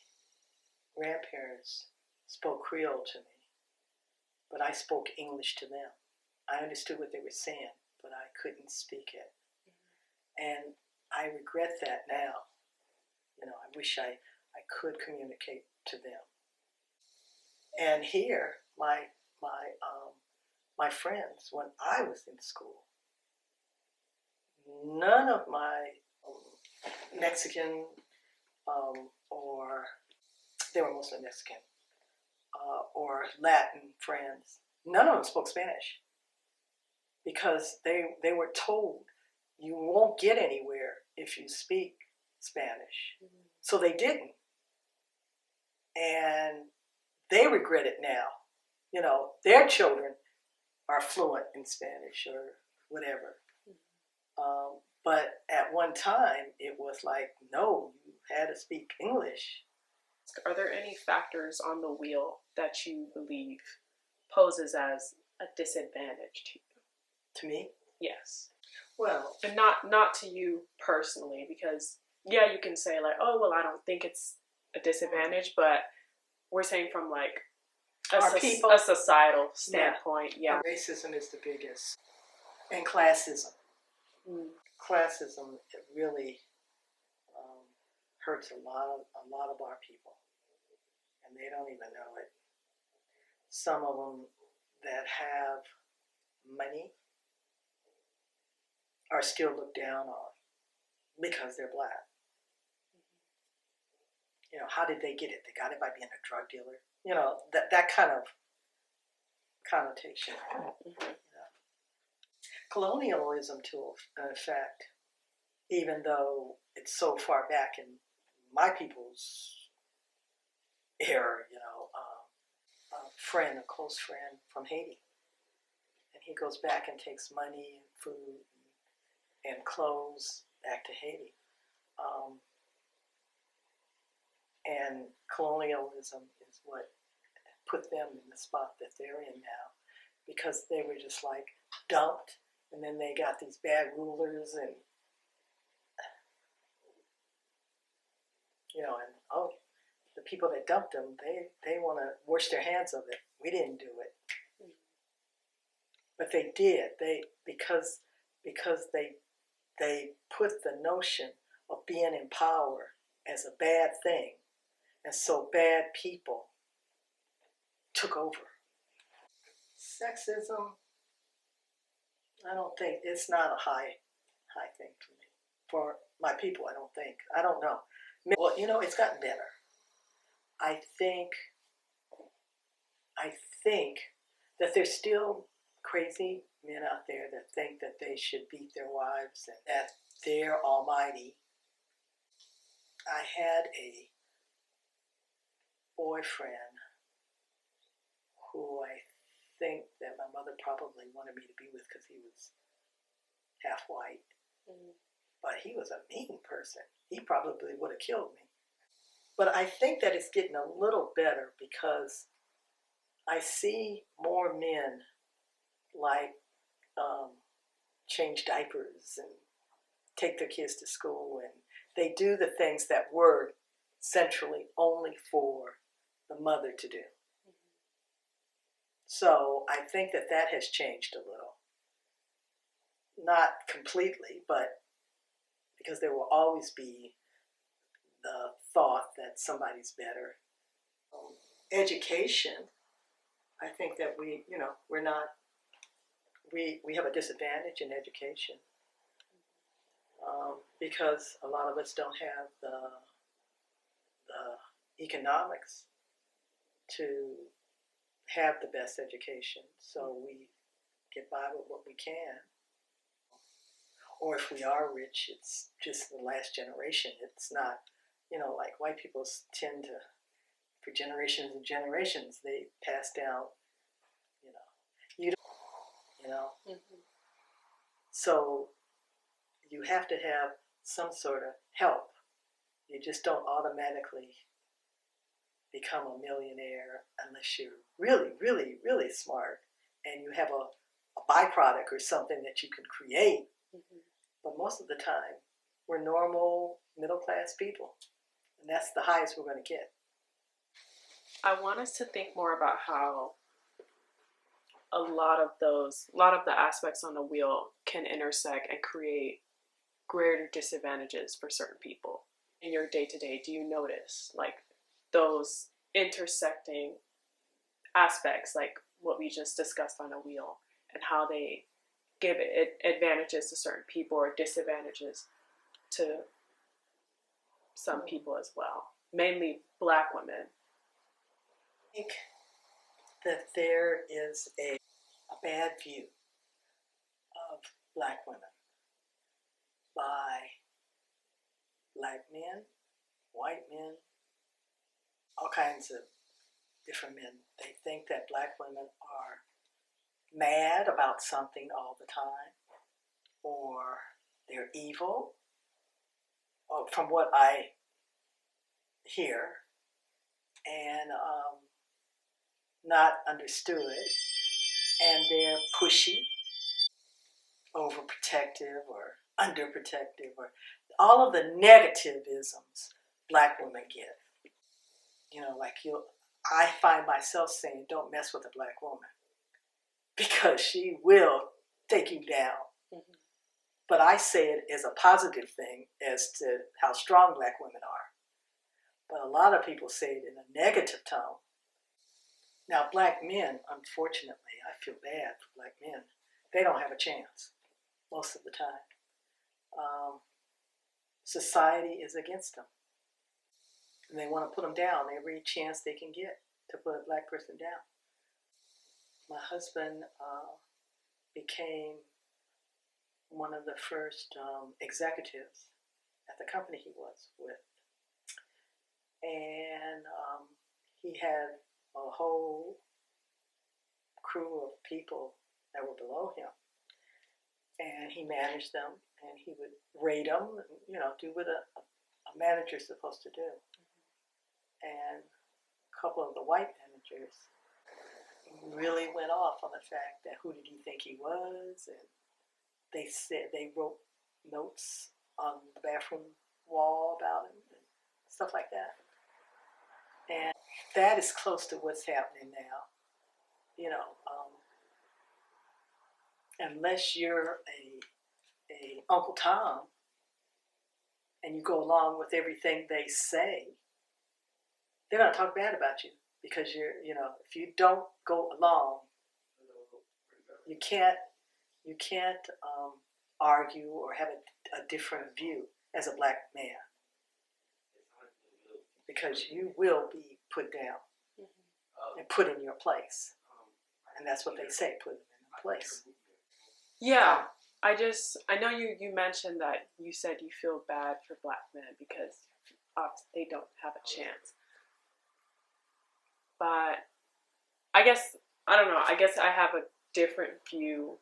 grandparents spoke Creole to me, but I spoke English to them. I understood what they were saying, but I couldn't speak it. Mm-hmm. And I regret that now. I wish I could communicate to them. And here, my friends, when I was in school, none of my Mexican, or they were mostly Mexican, or Latin friends, none of them spoke Spanish. because they were told you won't get anywhere if you speak Spanish. Mm-hmm. So they didn't. And they regret it now. You know, their children are fluent in Spanish or whatever. Mm-hmm. But at one time, it was like, no, you had to speak English. Are there any factors on the wheel that you believe poses as a disadvantage to you? To me? Yes. Well, and not to you personally, because yeah, you can say like, oh well, I don't think it's a disadvantage, but we're saying from like a societal standpoint. Yeah. Racism is the biggest, and classism. Classism, it really hurts a lot of our people, and they don't even know it. Some of them that have money are still looked down on because they're black. You know, how did they get it? They got it by being a drug dealer. You know, that kind of connotation. Mm-hmm. You know. Colonialism, to an effect, even though it's so far back in my people's era, you know, a close friend from Haiti, and he goes back and takes money and food and clothes back to Haiti. And colonialism is what put them in the spot that they're in now, because they were just like dumped, and then they got these bad rulers, and you know, and the people that dumped them, they want to wash their hands of it. We didn't do it, but they did. Because they put the notion of being in power as a bad thing, and so bad people took over. Sexism, I don't think, it's not a high thing for me. For my people, I don't think. I don't know. Well, you know, it's gotten better. I think that there's still crazy men out there that think that they should beat their wives and that they're almighty. I had a boyfriend who I think that my mother probably wanted me to be with because he was half white. Mm-hmm. But he was a mean person. He probably would have killed me. But I think that it's getting a little better because I see more men like change diapers and take their kids to school, and they do the things that were centrally only for the mother to do. Mm-hmm. So I think that has changed a little. Not completely, but because there will always be the thought that somebody's better. Education, I think that we're not, we have a disadvantage in education because a lot of us don't have the economics to have the best education, so we get by with what we can. Or if we are rich, it's just the last generation. It's not, like white people tend to, for generations and generations, they pass down, Mm-hmm. So you have to have some sort of help. You just don't automatically become a millionaire unless you're really, really, really smart and you have a byproduct or something that you can create. Mm-hmm. But most of the time, we're normal, middle-class people. And that's the highest we're going to get. I want us to think more about how a lot of the aspects on the wheel can intersect and create greater disadvantages for certain people. In your day-to-day, do you notice like those intersecting aspects, like what we just discussed on the wheel, and how they give advantages to certain people or disadvantages to some people as well, mainly Black women? I think that there is a bad view black women by black men, white men, all kinds of different men. They think that black women are mad about something all the time, or they're evil, from what I hear, and not understood, and they're pushy, overprotective, or underprotective, or all of the negativisms black women give. You know, like I find myself saying, don't mess with a black woman because she will take you down. Mm-hmm. But I say it as a positive thing as to how strong black women are. But a lot of people say it in a negative tone. Now, black men, unfortunately, I feel bad for black men. They don't have a chance most of the time. Society is against them. And they want to put them down every chance they can get to put a black person down. My husband became one of the first executives at the company he was with. And he had a whole crew of people that were below him. And he managed them, and he would rate them, do what a manager's supposed to do. And a couple of the white managers really went off on the fact that who did he think he was, and they wrote notes on the bathroom wall about him and stuff like that. And that is close to what's happening now. Unless you're a Uncle Tom and you go along with everything they say, they're going to talk bad about you because if you don't go along, you can't argue or have a different view as a black man because you will be put down and put in your place. And that's what they say, put them in place. Yeah, I know you mentioned that you said you feel bad for black men because they don't have a chance. But I don't know, I guess I have a different view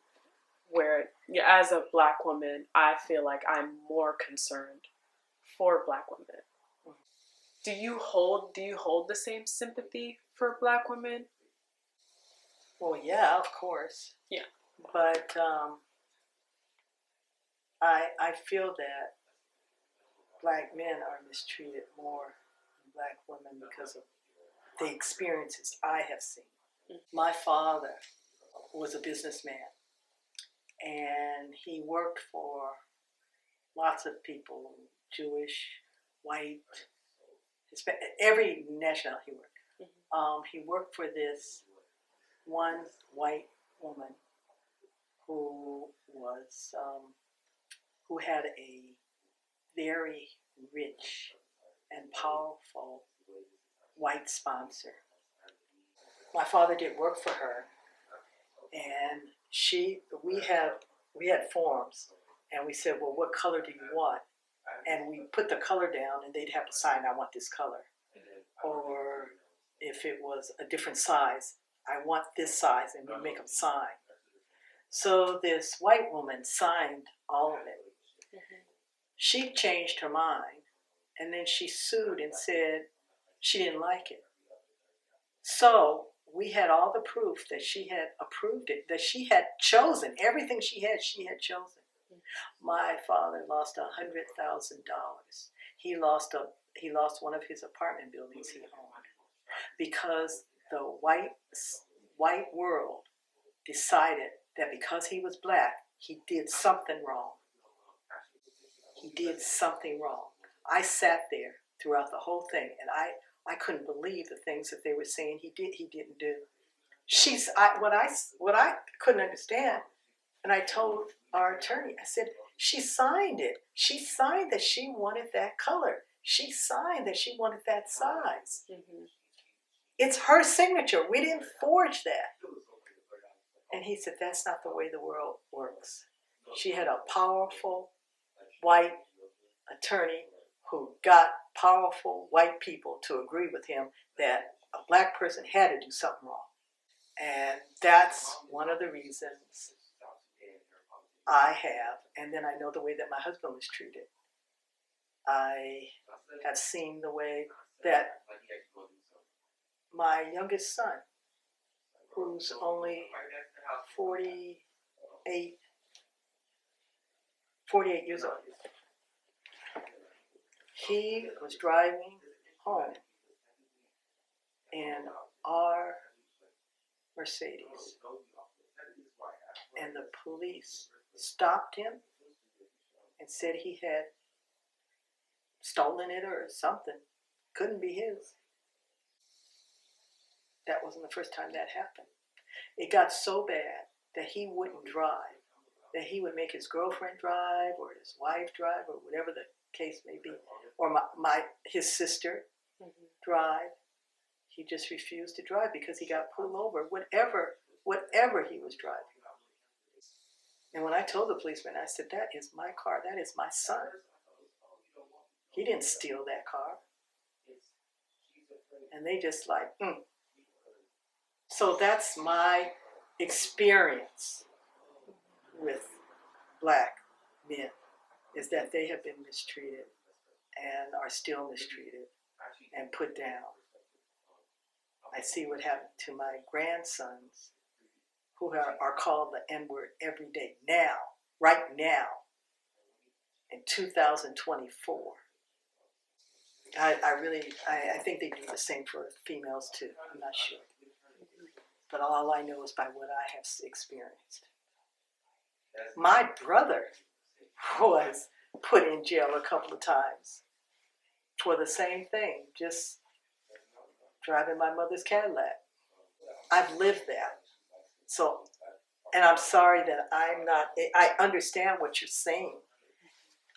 where as a black woman, I feel like I'm more concerned for black women. Do you hold the same sympathy for black women? Well, yeah, of course. Yeah. But I feel that black men are mistreated more than black women because of the experiences I have seen. My father was a businessman, and he worked for lots of people, Jewish, white, Hispanic, every nationality he worked. He worked for this one white woman who had a very rich and powerful white sponsor. My father did work for her, and we had forms, and we said, well, what color do you want? And we put the color down, and they'd have to sign, I want this color. Or if it was a different size, I want this size, and we'd make them sign. So this white woman signed all of it. Mm-hmm. She changed her mind, and then she sued and said she didn't like it. So we had all the proof that she had approved it, that she had chosen everything she had chosen. My father lost $100,000. He lost one of his apartment buildings he owned because the white world decided that because he was black, he did something wrong. He did something wrong. I sat there throughout the whole thing, and I couldn't believe the things that they were saying he didn't do. What I couldn't understand, and I told our attorney, I said, she signed it. She signed that she wanted that color. She signed that she wanted that size. Mm-hmm. It's her signature. We didn't forge that. And he said, that's not the way the world works. She had a powerful white attorney who got powerful white people to agree with him that a black person had to do something wrong. And that's one of the reasons I have, and then I know the way that my husband was treated. I have seen the way that my youngest son, who's only 48 years old, he was driving home in our Mercedes, and the police stopped him and said he had stolen it or something. Couldn't be his. That wasn't the first time that happened. It got so bad that he wouldn't drive, that he would make his girlfriend drive or his wife drive or whatever the case may be, or his sister drive. He just refused to drive because he got pulled over, whatever he was driving. And when I told the policeman, I said, that is my car, that is my son. He didn't steal that car. And they just like, So that's my experience with black men, is that they have been mistreated and are still mistreated and put down. I see what happened to my grandsons, who are called the N-word every day now, right now, in 2024. I think they do the same for females too. I'm not sure. But all I know is by what I have experienced. My brother was put in jail a couple of times for the same thing, just driving my mother's Cadillac. I've lived that. So, and I'm sorry that I understand what you're saying.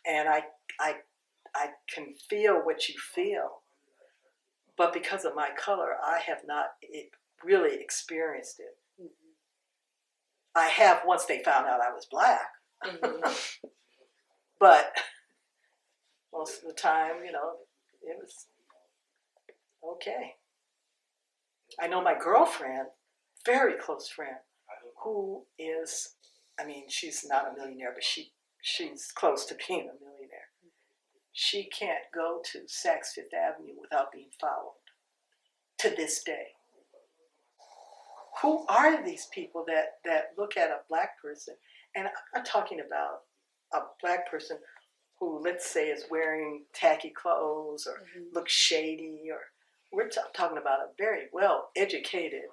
And I can feel what you feel. But because of my color, I have not really experienced it. I have once they found out I was black. But most of the time, it was okay. I know my girlfriend, very close friend, who is, she's not a millionaire, but she's close to being a millionaire. She can't go to Saks Fifth Avenue without being followed to this day. Who are these people that look at a black person? And I'm not talking about a black person who, let's say, is wearing tacky clothes or looks shady, or we're talking about a very well-educated,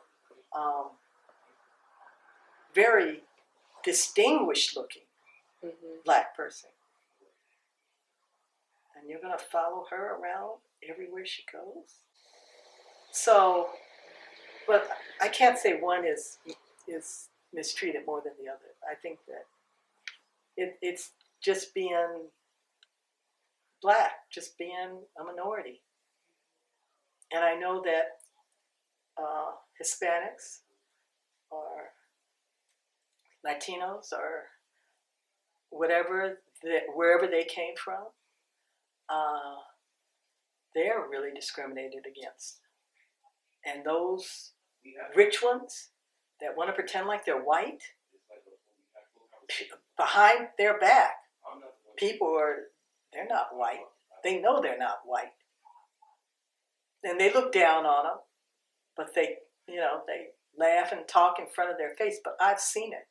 very distinguished-looking black person. And you're going to follow her around everywhere she goes? So, but I can't say one is mistreated more than the other. I think that it's just being black, just being a minority. And I know that Hispanics or Latinos or wherever they came from, they're really discriminated against. And those rich ones that want to pretend like they're white, behind their back, they're not white. They know they're not white. And they look down on them, but they laugh and talk in front of their face, but I've seen it.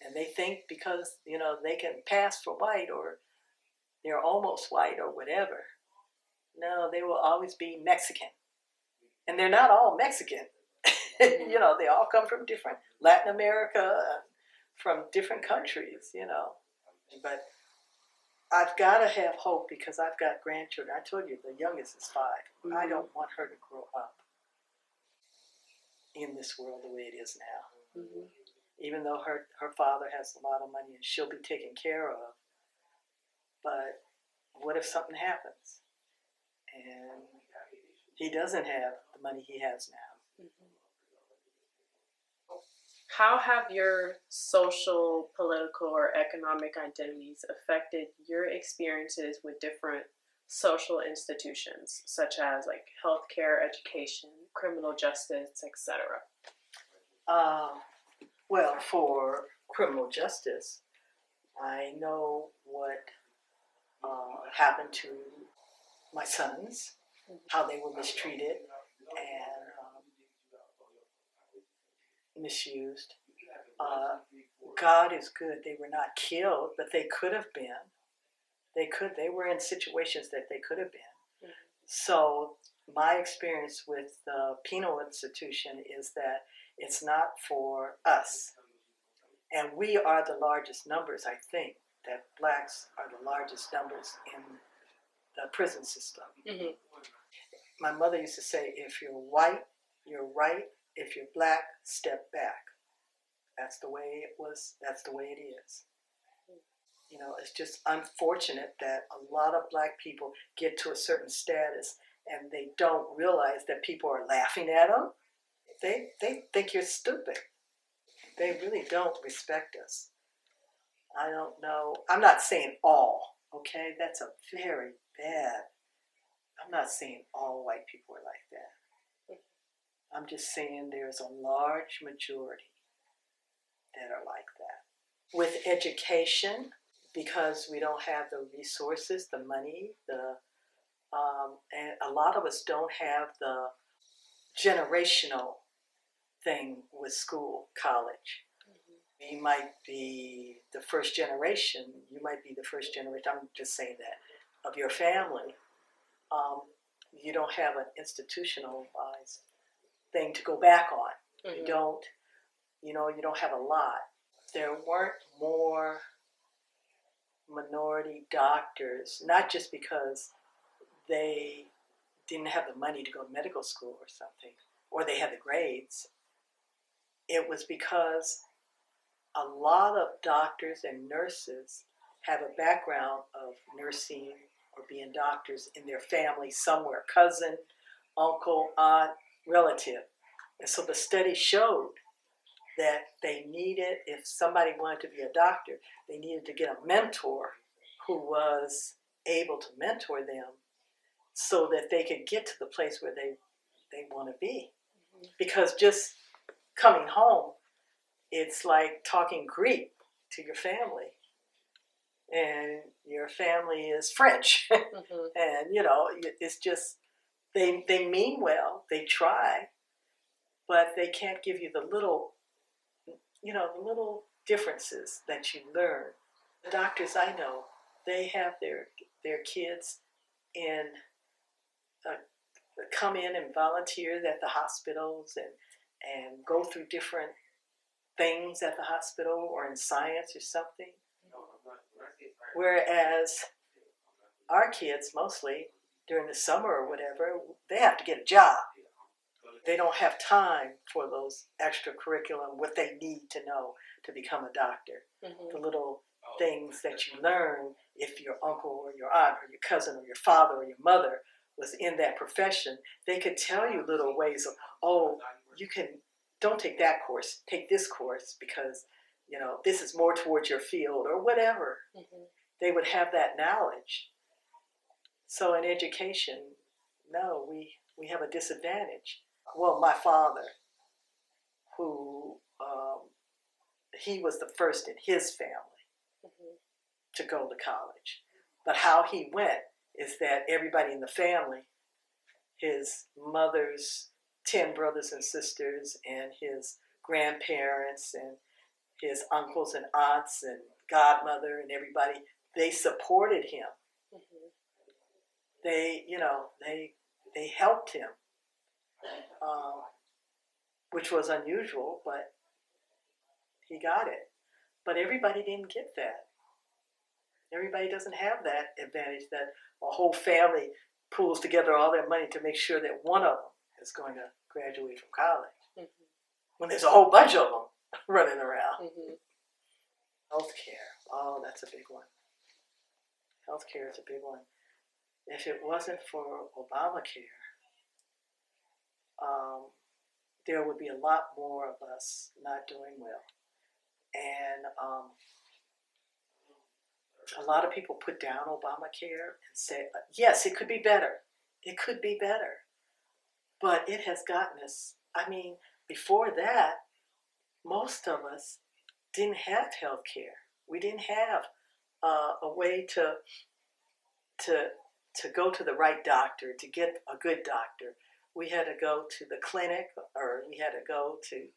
And they think because, they can pass for white or they're almost white or whatever. No, they will always be Mexican. And they're not all Mexican. They all come from different Latin America, from different countries, But I've got to have hope because I've got grandchildren. I told you the youngest is 5. I don't want her to grow up in this world the way it is now. Even though her father has a lot of money and she'll be taken care of. But what if something happens and he doesn't have the money he has now? How have your social, political, or economic identities affected your experiences with different social institutions, such as like healthcare, education, criminal justice, etc.? Well, for criminal justice, I know what happened to my sons, how they were mistreated and misused. Uh, God is good. They were not killed, but they could have been. They were in situations that they could have been. So my experience with the penal institution is that it's not for us. And we are the largest numbers, I think, that blacks are the largest numbers in the prison system. Mm-hmm. My mother used to say, if you're white, you're right. If you're black, step back. That's the way it was. That's the way it is. You know, it's just unfortunate that a lot of black people get to a certain status and they don't realize that people are laughing at them. They think you're stupid. They really don't respect us. I don't know. I'm not saying all, okay? That's a very bad. I'm not saying all white people are like that. I'm just saying there's a large majority that are like that. With education, because we don't have the resources, the money, and a lot of us don't have the generational thing with school, college. You might be the first generation. You might be the first generation. I'm just saying that of your family. You don't have an institutionalized thing to go back on. Mm-hmm. You don't have a lot. There weren't more minority doctors, not just because they didn't have the money to go to medical school or something, or they had the grades. It was because a lot of doctors and nurses have a background of nursing or being doctors in their family somewhere, cousin, uncle, aunt, relative. And so the study showed that they needed, if somebody wanted to be a doctor, they needed to get a mentor who was able to mentor them so that they could get to the place where they want to be. Because just coming home, it's like talking Greek to your family. And your family is French. Mm-hmm. And, it's just, they mean well, they try, but they can't give you the little differences that you learn. The doctors I know, they have their kids in, come in and volunteer at the hospitals and go through different things at the hospital or in science or something. Whereas our kids, mostly during the summer or whatever, they have to get a job. They don't have time for those extracurriculum, what they need to know to become a doctor. Mm-hmm. The little things that you learn if your uncle or your aunt or your cousin or your father or your mother was in that profession, they could tell you little ways of, don't take that course, take this course because, this is more towards your field or whatever. Mm-hmm. They would have that knowledge. So in education, no, we have a disadvantage. Well, my father, who he was the first in his family mm-hmm. to go to college. But how he went is that everybody in the family, his mother's 10 brothers and sisters and his grandparents and his uncles and aunts and godmother and everybody, they supported him. Mm-hmm. They helped him. Which was unusual, but he got it. But everybody didn't get that. Everybody doesn't have that advantage that a whole family pools together all their money to make sure that one of them is going to graduate from college. Mm-hmm. When there's a whole bunch of them running around. Mm-hmm. Healthcare, that's a big one. Healthcare is a big one. If it wasn't for Obamacare, there would be a lot more of us not doing well. And a lot of people put down Obamacare and say, yes, it could be better. It could be better. But it has gotten us, I mean, before that, most of us didn't have health care. We didn't have a way to go to the right doctor, to get a good doctor. We had to go to the clinic, or we had to go to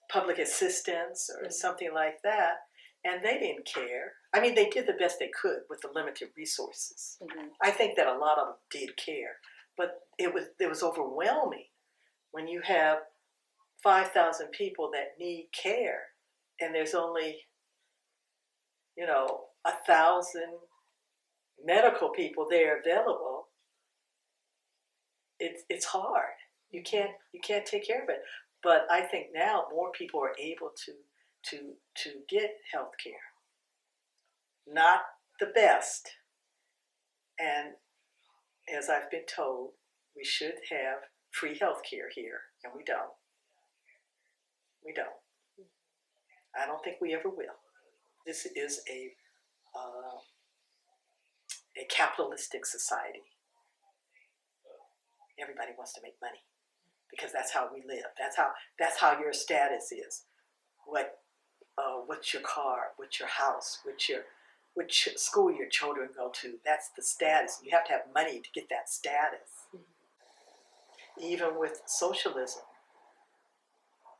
public assistance or something like that, and they didn't care. I mean, they did the best they could with the limited resources. Mm-hmm. I think that a lot of them did care, but it was overwhelming when you have 5,000 people that need care, and there's only 1,000 medical people there available. It's hard. You can't take care of it. But I think now more people are able to get health care. Not the best. And as I've been told, we should have free health care here, and we don't. We don't. I don't think we ever will. This is a capitalistic society. Everybody wants to make money because that's how we live. That's how your status is. What's your car? What's your house? Which school your children go to? That's the status. You have to have money to get that status. Mm-hmm. Even with socialism,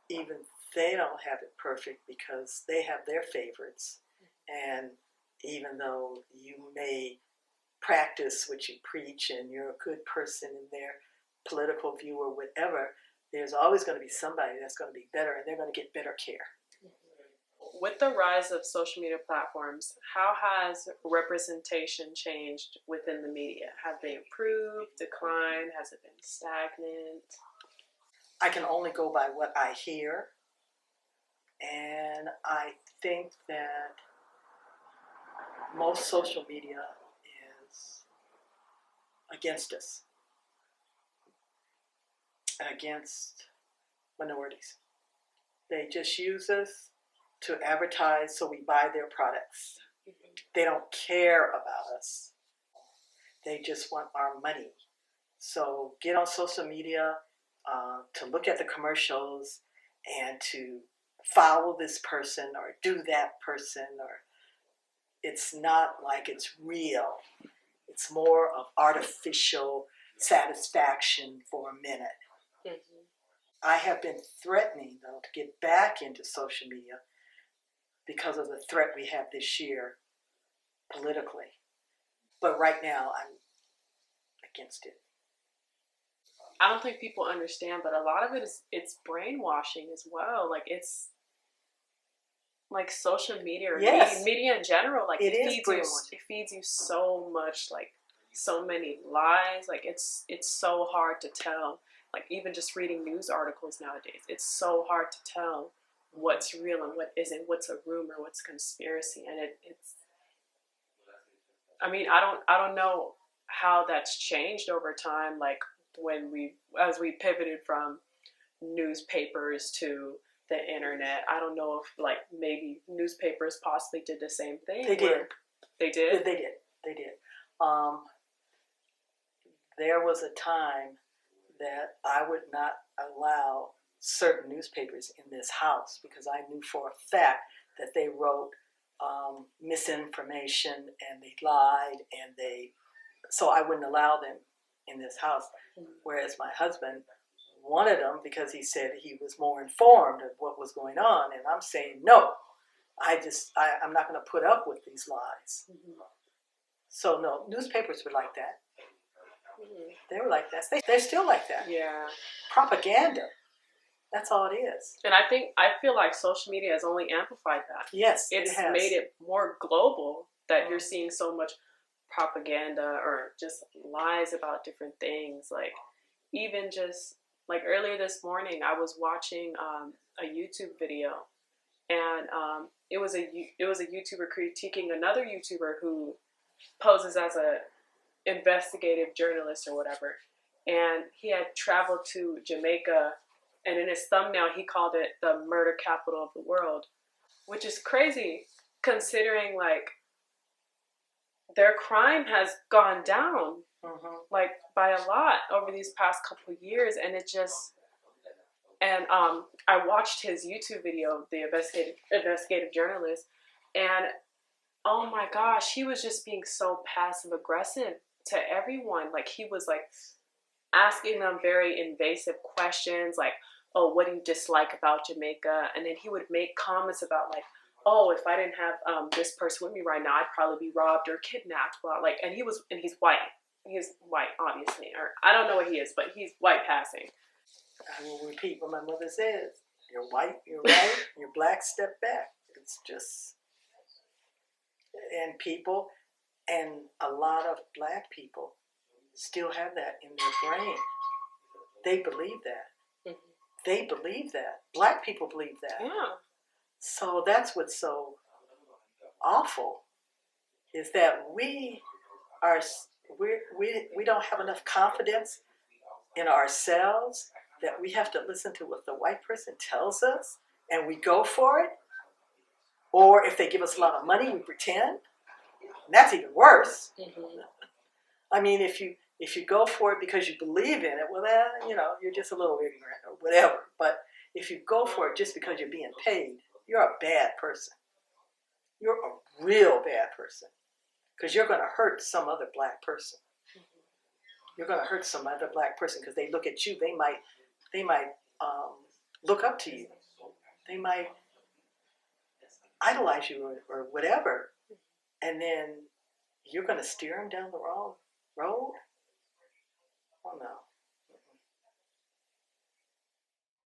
even they don't have it perfect because they have their favorites. And even though you may practice what you preach and you're a good person in their political view or whatever, there's always going to be somebody that's going to be better, and they're going to get better care. With the rise of social media platforms, how has representation changed within the media? Have they improved, declined? Has it been stagnant? I can only go by what I hear, and I think that most social media is against us, against minorities. They just use us to advertise so we buy their products. Mm-hmm. They don't care about us. They just want our money. So get on social media to look at the commercials and to follow this person or do that person, or it's not like it's real. It's more of artificial satisfaction for a minute. Mm-hmm. I have been threatening, though, to get back into social media because of the threat we have this year politically. But right now, I'm against it. I don't think people understand, but a lot of it's brainwashing as well. Like, it's like social media or yes. media in general. Like, it feeds you so much, like so many lies. Like, it's so hard to tell. Like, even just reading news articles nowadays, it's so hard to tell what's real and what isn't, what's a rumor, what's conspiracy. And it's I mean, I don't know how that's changed over time, like as we pivoted from newspapers to the internet. I don't know if like maybe newspapers possibly did the same thing. They did. They did? They did. There was a time that I would not allow certain newspapers in this house because I knew for a fact that they wrote misinformation and they lied, and so I wouldn't allow them in this house. Whereas my husband wanted them because he said he was more informed of what was going on, and I'm saying no. I'm not going to put up with these lies. Mm-hmm. So no, newspapers were like that. Mm-hmm. They were like that. They're still like that. Yeah. Propaganda. That's all it is. And I feel like social media has only amplified that. Yes, it's it has. Made it more global that you're seeing so much propaganda or just lies about different things. Like, even just like earlier this morning, I was watching a YouTube video, and it was a YouTuber critiquing another YouTuber who poses as a investigative journalist or whatever. and he had traveled to Jamaica, and in his thumbnail he called it the murder capital of the world, which is crazy considering like their crime has gone down like by a lot over these past couple of years, and it just I watched his YouTube video, the investigative journalist, and oh my gosh, he was just being so passive aggressive to everyone. Like he was like asking them very invasive questions, like, "Oh, what do you dislike about Jamaica?" And then he would make comments about like, "Oh, if I didn't have this person with me right now, I'd probably be robbed or kidnapped." Well, like, and he's white. He's white, obviously, or I don't know what he is, but he's white passing. I will repeat what my mother says. You're white, you're right, you're black, step back. It's just, and people, and a lot of black people still have that in their brain. They believe that. Mm-hmm. They believe that. Black people believe that. Yeah. So that's what's so awful, is that we don't have enough confidence in ourselves that we have to listen to what the white person tells us and we go for it. Or if they give us a lot of money, we pretend. And that's even worse. Mm-hmm. I mean, if you go for it because you believe in it, well, then, you're just a little ignorant or whatever. But if you go for it just because you're being paid, you're a bad person. You're a real bad person. Because you're going to hurt some other black person. You're going to hurt some other black person because they look at you. They might look up to you. They might idolize you or whatever. And then you're going to steer them down the wrong road? Oh, no.